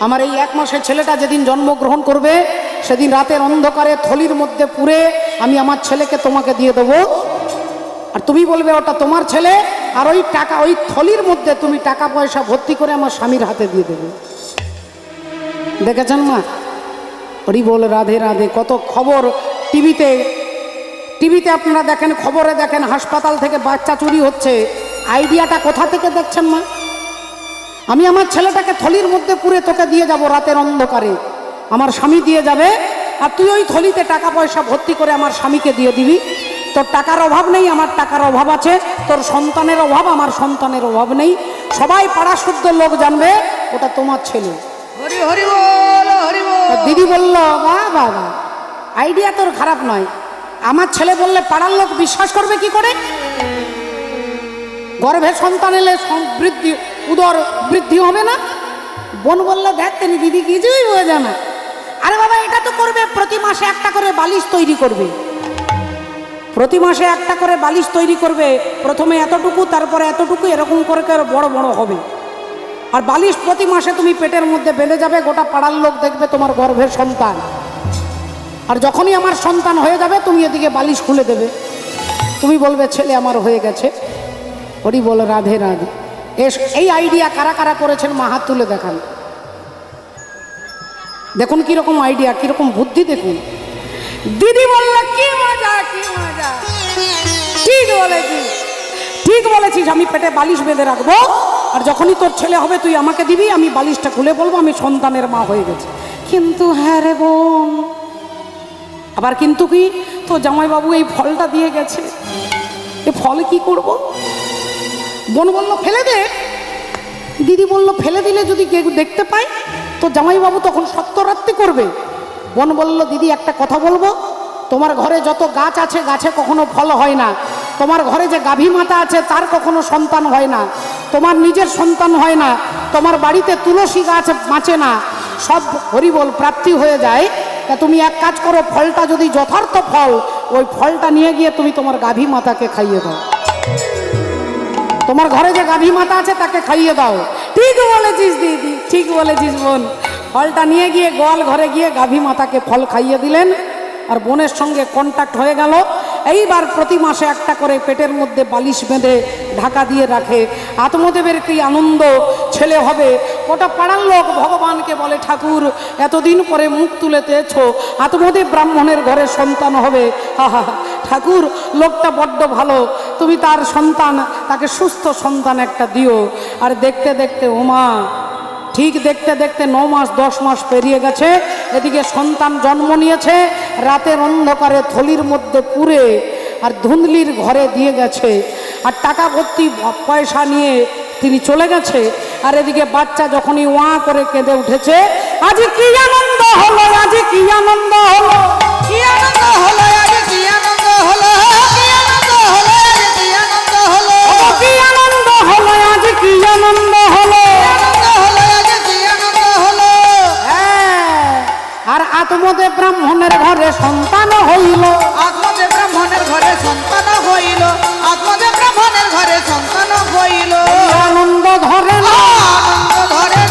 আমার এই 1 মাসের ছেলেটা যেদিন জন্মগ্রহণ করবে, সেদিন রাতের অন্ধকারে থলির মধ্যে পুরে আমি আমার ছেলেকে তোমাকে দিয়ে দেবো, আর তুমি বলবে ওটা তোমার ছেলে, আর ওই টাকা, ওই থলির মধ্যে তুমি টাকা পয়সা ভর্তি করে আমার স্বামীর হাতে দিয়ে দেবে। দেখেছেন মা? হরি বল রাধে রাধে। কত খবর টিভিতে আপনারা দেখেন, খবরে দেখেন, হাসপাতাল থেকে বাচ্চা চুরি হচ্ছে। আইডিয়াটা কোথা থেকে দেখছেন মা? আমি আমার ছেলেটাকে থলির মধ্যে পুরে তোকে দিয়ে যাব রাতের অন্ধকারে, আমার স্বামী দিয়ে যাবে, আর তুই ওই থলিতে টাকা পয়সা ভর্তি করে আমার স্বামীকে দিয়ে দিবি। তোর টাকার অভাব নেই, আমার টাকার অভাব আছে, তোর সন্তানের অভাব, আমার সন্তানের অভাব নেই, সবাই পাড়া শুদ্ধ লোক জানবে ওটা তোমার ছেলে। হরি হরি বল, হরি বল। দিদি বলল, বাহ বাবা, আইডিয়া তোর খারাপ নয়। আমার ছেলে বললে পাড়ার লোক বিশ্বাস করবে কি করে? গর্ভে সন্তান এলে বৃদ্ধি, উদর বৃদ্ধি হবে না? বোন বললো, দেখ তিনি দিদি কিছুই বোঝে না। আরে বাবা, এটা তো করবে, প্রতি মাসে একটা করে বালিশ তৈরি করবে, প্রতি মাসে একটা করে বালিশ তৈরি করবে, প্রথমে এতটুকু, তারপরে এতটুকু, এরকম করে বড় বড় হবে। আর বালিশ প্রতি মাসে তুমি পেটের মধ্যে বেঁধে যাবে, গোটা পাড়ার লোক দেখবে তোমার গর্ভের সন্তান। আর যখনই আমার সন্তান হয়ে যাবে, তুমি এদিকে বালিশ খুলে দেবে, তুমি বলবে ছেলে আমার হয়ে গেছে। হরি বল রাধে রাধে। এই আইডিয়া কারা কারা করেছেন মা হাত তুলে দেখান। দেখুন কিরকম আইডিয়া, কিরকম বুদ্ধি দেখুন। দিদি বলল, কি মজা, কি মজা, ঠিক বলেছিস, ঠিক বলেছিস, আমি পেটে বালিশ বেঁধে রাখবো, আর যখনই তোর ছেলে হবে তুই আমাকে দিবি, আমি বালিশটা খুলে বলবো আমি সন্তানের মা হয়ে গেছি। কিন্তু হ্যাঁ রে বোন, আবার কিন্তু কি, তো জামাইবাবু এই ফলটা দিয়ে গেছে, এ ফল কি করব? বোন বলল, ফেলে দে। দিদি বলল ফেলে দিলে যদি কেউ দেখতে পায় তো জামাইবাবু তখন সত্যরাত্রি করবে। বোন বলল দিদি একটা কথা বলবো, তোমার ঘরে যত গাছ আছে গাছে কখনো ফল হয় না, তোমার ঘরে যে গাভী মাতা আছে তার কখনো সন্তান হয় না, তোমার নিজের সন্তান হয় না, তোমার বাড়িতে তুলসী গাছ বাঁচে না, সব হরিবল প্রাপ্তি হয়ে যায়। তা তুমি এক কাজ করো, ফলটা যদি যথার্থ ফল, ওই ফলটা নিয়ে গিয়ে তুমি তোমার গাভী মাতাকে খাইয়ে দাও, তোমার ঘরে যে গাভী মাতা আছে তাকে খাইয়ে দাও। ঠিক বলেছিস দিদি, ঠিক বলেছিস বোন। ফলটা নিয়ে গিয়ে গোয়াল ঘরে গিয়ে গাভী মাতাকে ফল খাইয়ে দিলেন, আর বোনের সঙ্গে কন্ট্যাক্ট হয়ে গেল। এইবার প্রতি মাসে একটা করে পেটের মধ্যে বালিশ বেঁধে ঢাকা দিয়ে রাখে। আত্মদেবের কি আনন্দ, ছেলে হবে। ওটা পাড়ার লোক ভগবানকে বলে, ঠাকুর এতদিন পরে মুখ তুলেতেছ, আত্মদেব ব্রাহ্মণের ঘরে সন্তান হবে। হা ঠাকুর, লোকটা বড্ড ভালো, তুমি তার সন্তান, তাকে সুস্থ সন্তান একটা দিও। আর দেখতে দেখতে ওমা, ঠিক দেখতে দেখতে 9 মাস 10 মাস পেরিয়ে গেছে। এদিকে সন্তান জন্ম নিয়েছে, রাতের অন্ধকারে থলির মধ্যে পুরে আর ধুন্দলির ঘরে দিয়ে গেছে, আর টাকা ভর্তি পয়সা নিয়ে তিনি চলে গেছে। আর এদিকে বাচ্চা যখনই ওয়া করে কেঁদে উঠেছে, আজ কি আনন্দ হলো, আজ কি আনন্দ হলো, কি আনন্দ হলো, আজ কি আনন্দ হলো, কি আনন্দ হলো, আজ কি আনন্দ হলো, কি আনন্দ হলো, আজ কি আনন্দ হলো, আনন্দ হলো, আজ কি আনন্দ হলো। হ্যাঁ, আর আত্মদেব ব্রাহ্মণের ঘরে সন্তান হইল, আত্মদেব ব্রাহ্মণের ঘরে সন্তান হইল, আত্মদেব ব্রাহ্মণের ঘরে সন্তান হইল। আনন্দ ধরে না, আনন্দ ধরে